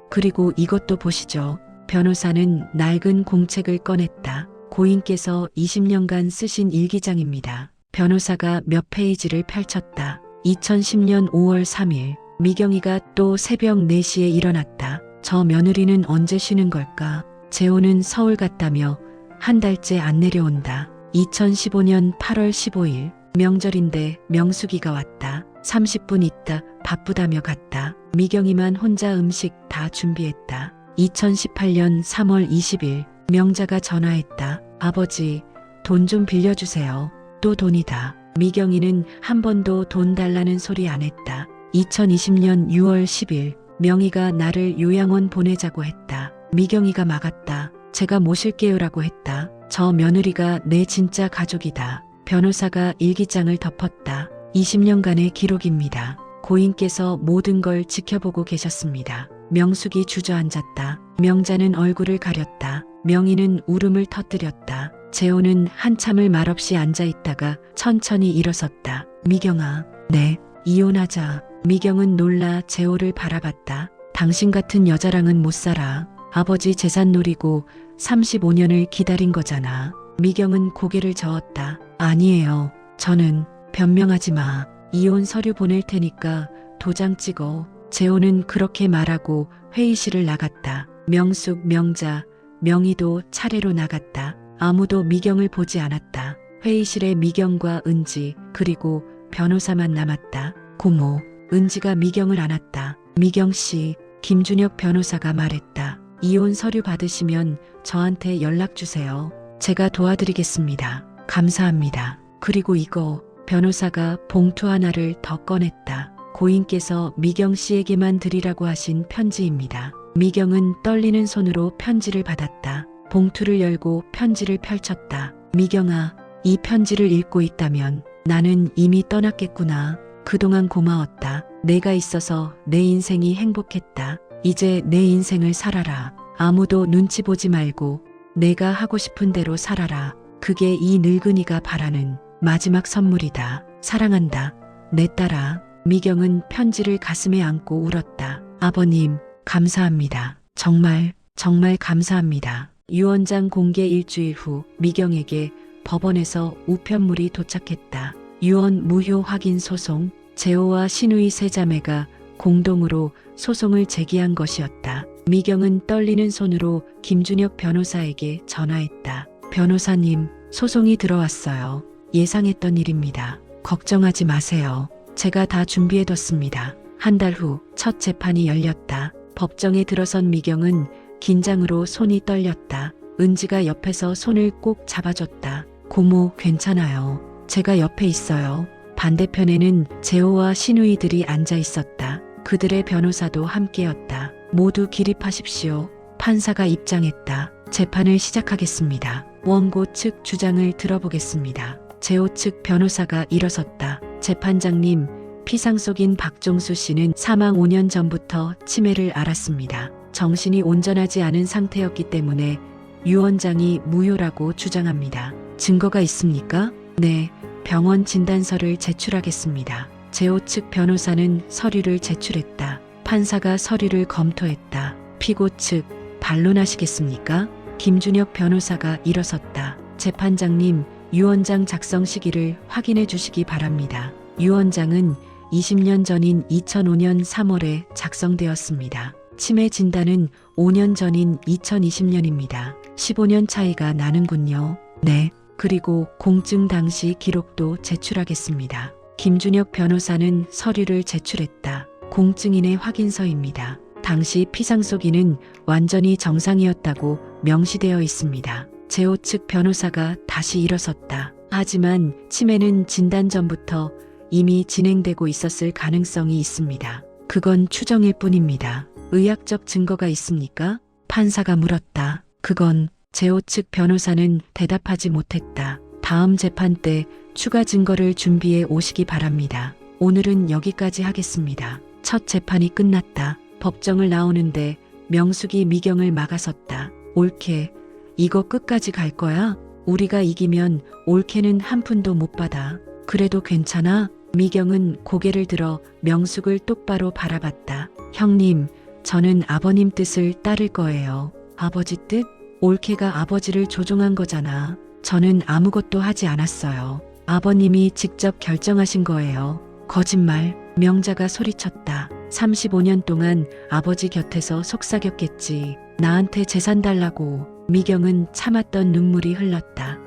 그리고 이것도 보시죠. 변호사는 낡은 공책을 꺼냈다. 고인께서 20년간 쓰신 일기장입니다. 변호사가 몇 페이지를 펼쳤다. 2010년 5월 3일 미경이가 또 새벽 4시에 일어났다. 저 며느리는 언제 쉬는 걸까? 재호는 서울 갔다며 한 달째 안 내려온다. 2015년 8월 15일 명절인데 명숙이가 왔다. 30분 있다 바쁘다며 갔다. 미경이만 혼자 음식 다 준비했다. 2018년 3월 20일 명자가 전화했다. 아버지, 돈 좀 빌려주세요. 또 돈이다. 미경이는 한 번도 돈 달라는 소리 안 했다. 2020년 6월 10일 명희가 나를 요양원 보내자고 했다. 미경이가 막았다. 제가 모실게요라고 했다. 저 며느리가 내 진짜 가족이다. 변호사가 일기장을 덮었다. 20년간의 기록입니다. 고인께서 모든 걸 지켜보고 계셨습니다. 명숙이 주저앉았다. 명자는 얼굴을 가렸다. 명희는 울음을 터뜨렸다. 재호는 한참을 말없이 앉아있다가 천천히 일어섰다. 미경아, 네, 이혼하자. 미경은 놀라 재호를 바라봤다. 당신 같은 여자랑은 못 살아. 아버지 재산 노리고 35년을 기다린 거잖아. 미경은 고개를 저었다. 아니에요. 저는 변명하지 마. 이혼 서류 보낼 테니까 도장 찍어. 재호는 그렇게 말하고 회의실을 나갔다. 명숙, 명자, 명희도 차례로 나갔다. 아무도 미경을 보지 않았다. 회의실에 미경과 은지 그리고 변호사만 남았다. 고모, 은지가 미경을 안았다. 미경 씨, 김준혁 변호사가 말했다. 이혼 서류 받으시면 저한테 연락 주세요. 제가 도와드리겠습니다. 감사합니다. 그리고 이거, 변호사가 봉투 하나를 더 꺼냈다. 고인께서 미경 씨에게만 드리라고 하신 편지입니다. 미경은 떨리는 손으로 편지를 받았다. 봉투를 열고 편지를 펼쳤다. 미경아, 이 편지를 읽고 있다면 나는 이미 떠났겠구나. 그동안 고마웠다. 내가 있어서 내 인생이 행복했다. 이제 내 인생을 살아라. 아무도 눈치 보지 말고 내가 하고 싶은 대로 살아라. 그게 이 늙은이가 바라는 마지막 선물이다. 사랑한다. 내 딸아. 미경은 편지를 가슴에 안고 울었다. 아버님, 감사합니다. 정말 감사합니다. 유언장 공개 일주일 후 미경에게 법원에서 우편물이 도착했다. 유언 무효 확인 소송. 재호와 신우이 세 자매가 공동으로 소송을 제기한 것이었다. 미경은 떨리는 손으로 김준혁 변호사에게 전화했다. 변호사님, 소송이 들어왔어요. 예상했던 일입니다. 걱정하지 마세요. 제가 다 준비해뒀습니다. 한 달 후 첫 재판이 열렸다. 법정에 들어선 미경은 긴장으로 손이 떨렸다. 은지가 옆에서 손을 꼭 잡아줬다. 고모, 괜찮아요. 제가 옆에 있어요. 반대편에는 재호와 신우이들이 앉아 있었다. 그들의 변호사도 함께였다. 모두 기립하십시오. 판사가 입장했다. 재판을 시작하겠습니다. 원고 측 주장을 들어보겠습니다. 재호 측 변호사가 일어섰다. 재판장님, 피상속인 박종수 씨는 사망 5년 전부터 치매를 앓았습니다. 정신이 온전하지 않은 상태였기 때문에 유언장이 무효라고 주장합니다. 증거가 있습니까? 네, 병원 진단서를 제출하겠습니다. 재호 측 변호사는 서류를 제출했다. 판사가 서류를 검토했다. 피고 측 반론하시겠습니까? 김준혁 변호사가 일어섰다. 재판장님, 유언장 작성 시기를 확인해 주시기 바랍니다. 유언장은 20년 전인 2005년 3월에 작성되었습니다. 치매 진단은 5년 전인 2020년입니다. 15년 차이가 나는군요. 네. 그리고 공증 당시 기록도 제출하겠습니다. 김준혁 변호사는 서류를 제출했다. 공증인의 확인서입니다. 당시 피상속인은 완전히 정상이었다고 명시되어 있습니다. 재호 측 변호사가 다시 일어섰다. 하지만 치매는 진단 전부터 이미 진행되고 있었을 가능성이 있습니다. 그건 추정일 뿐입니다. 의학적 증거가 있습니까? 판사가 물었다. 그건 재호 측 변호사는 대답하지 못했다. 다음 재판 때 추가 증거를 준비해 오시기 바랍니다. 오늘은 여기까지 하겠습니다. 첫 재판이 끝났다. 법정을 나오는데 명숙이 미경을 막아섰다. 올케, 이거 끝까지 갈 거야? 우리가 이기면 올케는 한 푼도 못 받아. 그래도 괜찮아? 미경은 고개를 들어 명숙을 똑바로 바라봤다. 형님, 저는 아버님 뜻을 따를 거예요. 아버지 뜻? 올케가 아버지를 조종한 거잖아. 저는 아무것도 하지 않았어요. 아버님이 직접 결정하신 거예요. 거짓말. 명자가 소리쳤다. 35년 동안 아버지 곁에서 속삭였겠지. 나한테 재산 달라고. 미경은 참았던 눈물이 흘렀다.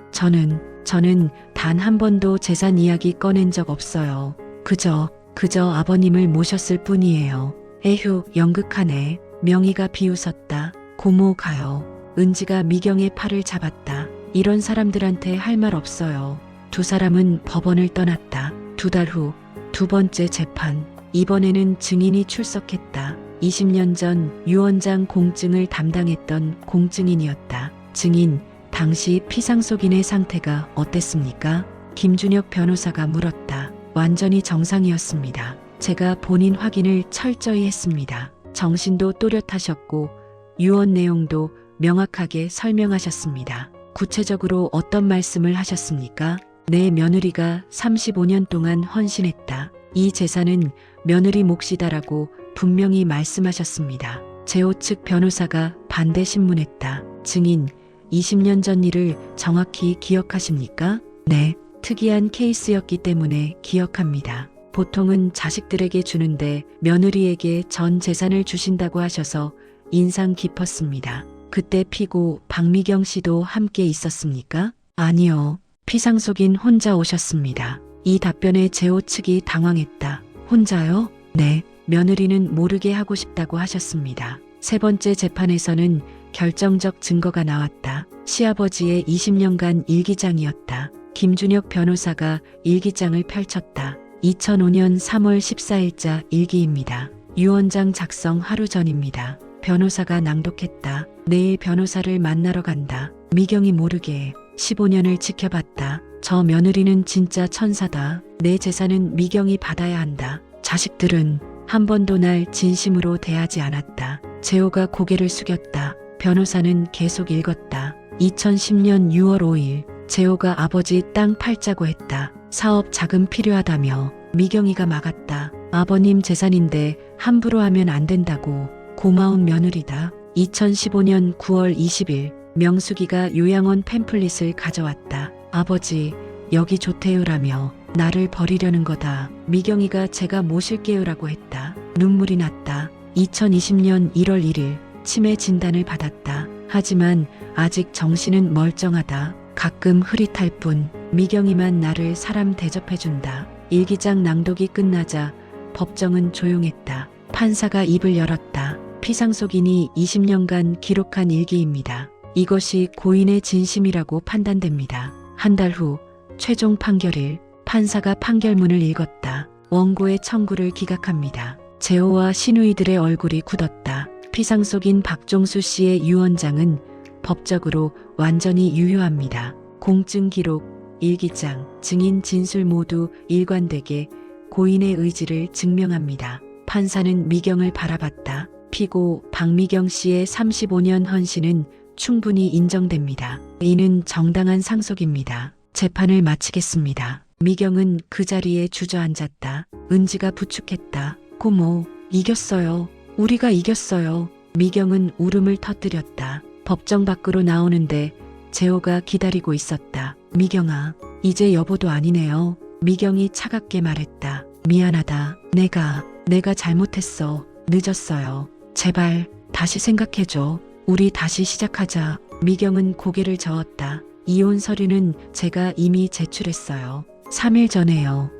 저는 단 한 번도 재산 이야기 꺼낸 적 없어요. 그저 아버님을 모셨을 뿐이에요. 에휴, 연극하네. 명희가 비웃었다. 고모 가요. 은지가 미경의 팔을 잡았다. 이런 사람들한테 할 말 없어요. 두 사람은 법원을 떠났다. 2달 후 두 번째 재판. 이번에는 증인이 출석했다. 20년 전 유언장 공증을 담당했던 공증인이었다. 증인, 당시 피상속인의 상태가 어땠습니까? 김준혁 변호사가 물었다. 완전히 정상이었습니다. 제가 본인 확인을 철저히 했습니다. 정신도 또렷하셨고 유언 내용도 명확하게 설명하셨습니다. 구체적으로 어떤 말씀을 하셨습니까? 내 며느리가 35년 동안 헌신했다. 이 재산은 며느리 몫이다라고 분명히 말씀하셨습니다. 재호 측 변호사가 반대 신문했다. 증인, 20년 전 일을 정확히 기억하십니까? 네, 특이한 케이스였기 때문에 기억합니다. 보통은 자식들에게 주는데 며느리에게 전 재산을 주신다고 하셔서 인상 깊었습니다. 그때 피고 박미경 씨도 함께 있었습니까? 아니요. 피상속인 혼자 오셨습니다. 이 답변에 재호 측이 당황했다. 혼자요? 네. 며느리는 모르게 하고 싶다고 하셨습니다. 세 번째 재판에서는 결정적 증거가 나왔다. 시아버지의 20년간 일기장이었다. 김준혁 변호사가 일기장을 펼쳤다. 2005년 3월 14일자 일기입니다. 유언장 작성 하루 전입니다. 변호사가 낭독했다. 내일 변호사를 만나러 간다. 미경이 모르게 15년을 지켜봤다. 저 며느리는 진짜 천사다. 내 재산은 미경이 받아야 한다. 자식들은 한 번도 날 진심으로 대하지 않았다. 재호가 고개를 숙였다. 변호사는 계속 읽었다. 2010년 6월 5일 재호가 아버지 땅 팔자고 했다. 사업 자금 필요하다며 미경이가 막았다. 아버님 재산인데 함부로 하면 안 된다고. 고마운 며느리다. 2015년 9월 20일 명숙이가 요양원 팸플릿을 가져왔다. 아버지 여기 좋대요라며 나를 버리려는 거다. 미경이가 제가 모실게요라고 했다. 눈물이 났다. 2020년 1월 1일 치매 진단을 받았다. 하지만 아직 정신은 멀쩡하다. 가끔 흐릿할 뿐. 미경이만 나를 사람 대접해준다. 일기장 낭독이 끝나자 법정은 조용했다. 판사가 입을 열었다. 피상속인이 20년간 기록한 일기입니다. 이것이 고인의 진심이라고 판단됩니다. 한 달 후 최종 판결일 판사가 판결문을 읽었다. 원고의 청구를 기각합니다. 재호와 시누이들의 얼굴이 굳었다. 피상속인 박종수 씨의 유언장은 법적으로 완전히 유효합니다. 공증 기록, 일기장, 증인 진술 모두 일관되게 고인의 의지를 증명합니다. 판사는 미경을 바라봤다. 피고 박미경 씨의 35년 헌신은 충분히 인정됩니다. 이는 정당한 상속입니다. 재판을 마치겠습니다. 미경은 그 자리에 주저앉았다. 은지가 부축했다. 고모, 이겼어요. 우리가 이겼어요. 미경은 울음을 터뜨렸다. 법정 밖으로 나오는데 재호가 기다리고 있었다. 미경아, 이제 여보도 아니네요. 미경이 차갑게 말했다. 미안하다. 내가 잘못했어. 늦었어요. 제발 다시 생각해줘. 우리 다시 시작하자. 미경은 고개를 저었다. 이혼 서류는 제가 이미 제출했어요. 3일 전에요.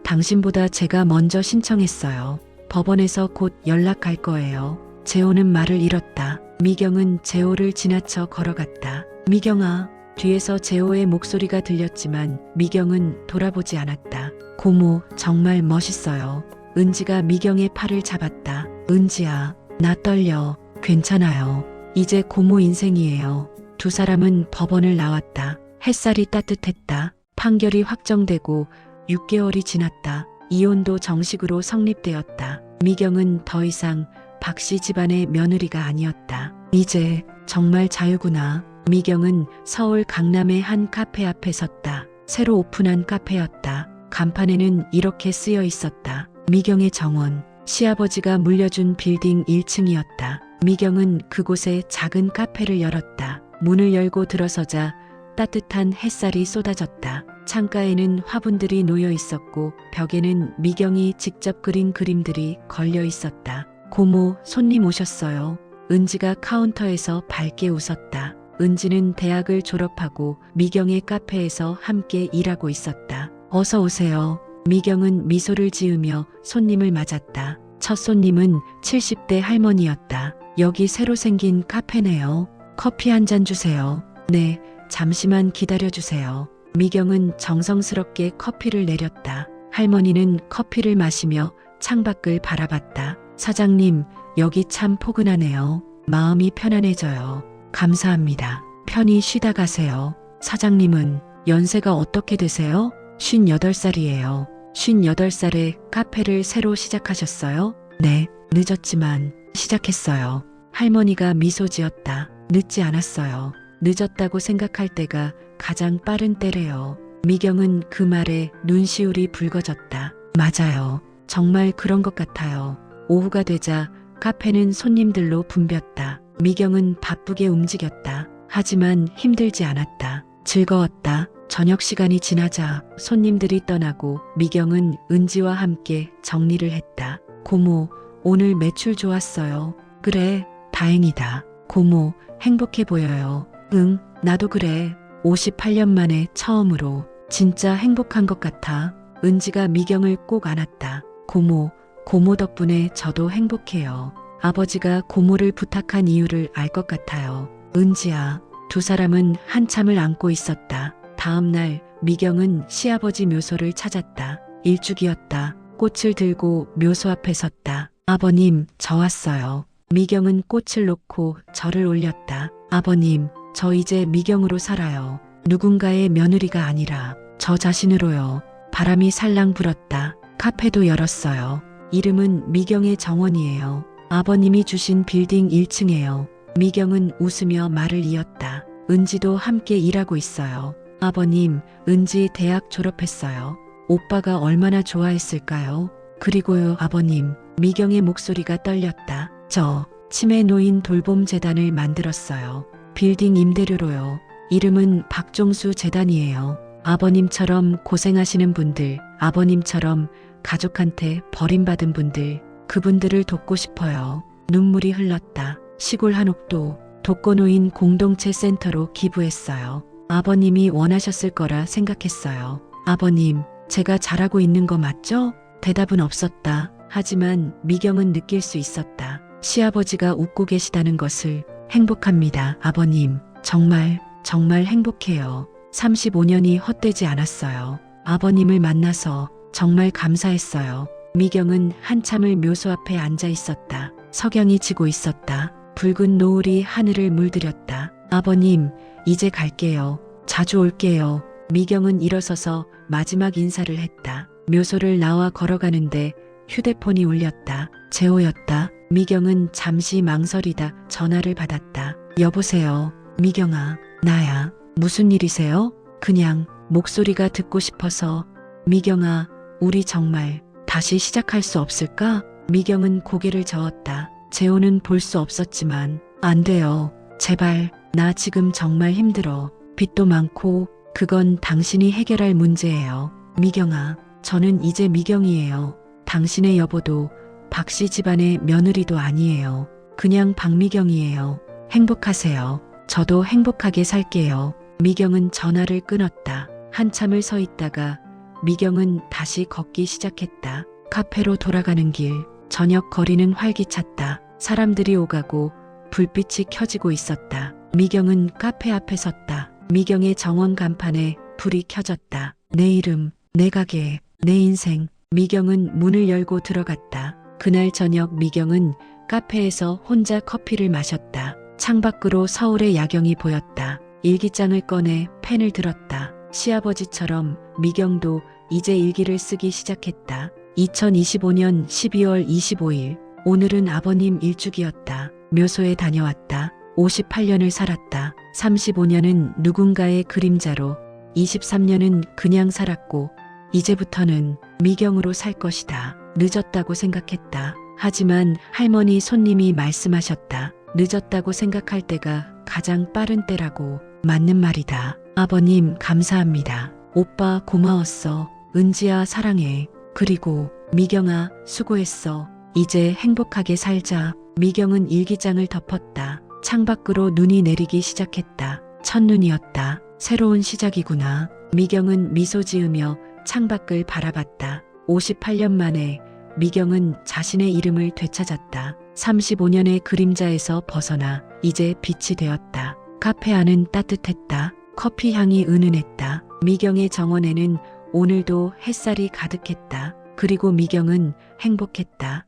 당신보다 제가 먼저 신청했어요. 법원에서 곧 연락할 거예요. 재호는 말을 잃었다. 미경은 재호를 지나쳐 걸어갔다. 미경아. 뒤에서 재호의 목소리가 들렸지만 미경은 돌아보지 않았다. 고모, 정말 멋있어요. 은지가 미경의 팔을 잡았다. 은지야, 나 떨려. 괜찮아요. 이제 고모 인생이에요. 두 사람은 법원을 나왔다. 햇살이 따뜻했다. 판결이 확정되고 6개월이 지났다. 이혼도 정식으로 성립되었다. 미경은 더 이상 박씨 집안의 며느리가 아니었다. 이제 정말 자유구나. 미경은 서울 강남의 한 카페 앞에 섰다. 새로 오픈한 카페였다. 간판에는 이렇게 쓰여 있었다. 미경의 정원. 시아버지가 물려준 빌딩 1층이었다. 미경은 그곳에 작은 카페를 열었다. 문을 열고 들어서자 따뜻한 햇살이 쏟아졌다. 창가에는 화분들이 놓여 있었고 벽에는 미경이 직접 그린 그림들이 걸려 있었다. 고모, 손님 오셨어요. 은지가 카운터에서 밝게 웃었다. 은지는 대학을 졸업하고 미경의 카페에서 함께 일하고 있었다. 어서 오세요. 미경은 미소를 지으며 손님을 맞았다. 첫 손님은 70대 할머니였다. 여기 새로 생긴 카페네요. 커피 한 잔 주세요. 네, 잠시만 기다려주세요. 미경은 정성스럽게 커피를 내렸다. 할머니는 커피를 마시며 창밖을 바라봤다. 사장님, 여기 참 포근하네요. 마음이 편안해져요. 감사합니다. 편히 쉬다 가세요. 사장님은 연세가 어떻게 되세요? 58살이에요. 58살에 카페를 새로 시작하셨어요? 네, 늦었지만 시작했어요. 할머니가 미소 지었다. 늦지 않았어요. 늦었다고 생각할 때가 가장 빠른 때래요. 미경은 그 말에 눈시울이 붉어졌다. 맞아요. 정말 그런 것 같아요. 오후가 되자 카페는 손님들로 붐볐다. 미경은 바쁘게 움직였다. 하지만 힘들지 않았다. 즐거웠다. 저녁 시간이 지나자 손님들이 떠나고 미경은 은지와 함께 정리를 했다. 고모, 오늘 매출 좋았어요. 그래, 다행이다. 고모, 행복해 보여요. 응, 나도 그래. 58년 만에 처음으로 진짜 행복한 것 같아. 은지가 미경을 꼭 안았다. 고모 덕분에 저도 행복해요. 아버지가 고모를 부탁한 이유를 알 것 같아요. 은지야. 두 사람은 한참을 안고 있었다. 다음 날 미경은 시아버지 묘소를 찾았다. 일주기였다. 꽃을 들고 묘소 앞에 섰다. 아버님, 저 왔어요. 미경은 꽃을 놓고 절을 올렸다. 아버님, 저 이제 미경으로 살아요. 누군가의 며느리가 아니라 저 자신으로요. 바람이 살랑 불었다. 카페도 열었어요. 이름은 미경의 정원이에요. 아버님이 주신 빌딩 1층에요. 미경은 웃으며 말을 이었다. 은지도 함께 일하고 있어요. 아버님, 은지 대학 졸업했어요. 오빠가 얼마나 좋아했을까요? 그리고요, 아버님. 미경의 목소리가 떨렸다. 저 치매 노인 돌봄 재단을 만들었어요. 빌딩 임대료로요. 이름은 박종수 재단이에요. 아버님처럼 고생하시는 분들, 아버님처럼 가족한테 버림받은 분들, 그분들을 돕고 싶어요. 눈물이 흘렀다. 시골 한옥도 독거노인 공동체 센터로 기부했어요. 아버님이 원하셨을 거라 생각했어요. 아버님, 제가 잘하고 있는 거 맞죠? 대답은 없었다. 하지만 미경은 느낄 수 있었다. 시아버지가 웃고 계시다는 것을. 행복합니다, 아버님. 정말 행복해요. 35년이 헛되지 않았어요. 아버님을 만나서 정말 감사했어요. 미경은 한참을 묘소 앞에 앉아 있었다. 석양이 지고 있었다. 붉은 노을이 하늘을 물들였다. 아버님, 이제 갈게요. 자주 올게요. 미경은 일어서서 마지막 인사를 했다. 묘소를 나와 걸어가는데 휴대폰이 울렸다. 재호였다. 미경은 잠시 망설이다 전화를 받았다. 여보세요. 미경아, 나야. 무슨 일이세요? 그냥 목소리가 듣고 싶어서. 미경아, 우리 정말 다시 시작할 수 없을까? 미경은 고개를 저었다. 재호는 볼 수 없었지만 안 돼요. 제발, 나 지금 정말 힘들어. 빚도 많고 그건 당신이 해결할 문제예요. 미경아, 저는 이제 미경이에요. 당신의 여보도 박씨 집안의 며느리도 아니에요. 그냥 박미경이에요. 행복하세요. 저도 행복하게 살게요. 미경은 전화를 끊었다. 한참을 서 있다가 미경은 다시 걷기 시작했다. 카페로 돌아가는 길. 저녁 거리는 활기찼다. 사람들이 오가고 불빛이 켜지고 있었다. 미경은 카페 앞에 섰다. 미경의 정원 간판에 불이 켜졌다. 내 이름, 내 가게, 내 인생. 미경은 문을 열고 들어갔다. 그날 저녁 미경은 카페에서 혼자 커피를 마셨다. 창밖으로 서울의 야경이 보였다. 일기장을 꺼내 펜을 들었다. 시아버지처럼 미경도 이제 일기를 쓰기 시작했다. 2025년 12월 25일. 오늘은 아버님 일주기였다. 묘소에 다녀왔다. 58년을 살았다. 35년은 누군가의 그림자로, 23년은 그냥 살았고 이제부터는 미경으로 살 것이다. 늦었다고 생각했다. 하지만 할머니 손님이 말씀하셨다. 늦었다고 생각할 때가 가장 빠른 때라고. 맞는 말이다. 아버님 감사합니다. 오빠 고마웠어. 은지야 사랑해. 그리고 미경아 수고했어. 이제 행복하게 살자. 미경은 일기장을 덮었다. 창밖으로 눈이 내리기 시작했다. 첫눈이었다. 새로운 시작이구나. 미경은 미소 지으며 창밖을 바라봤다. 58년 만에 미경은 자신의 이름을 되찾았다. 35년의 그림자에서 벗어나 이제 빛이 되었다. 카페 안은 따뜻했다. 커피 향이 은은했다. 미경의 정원에는 오늘도 햇살이 가득했다. 그리고 미경은 행복했다.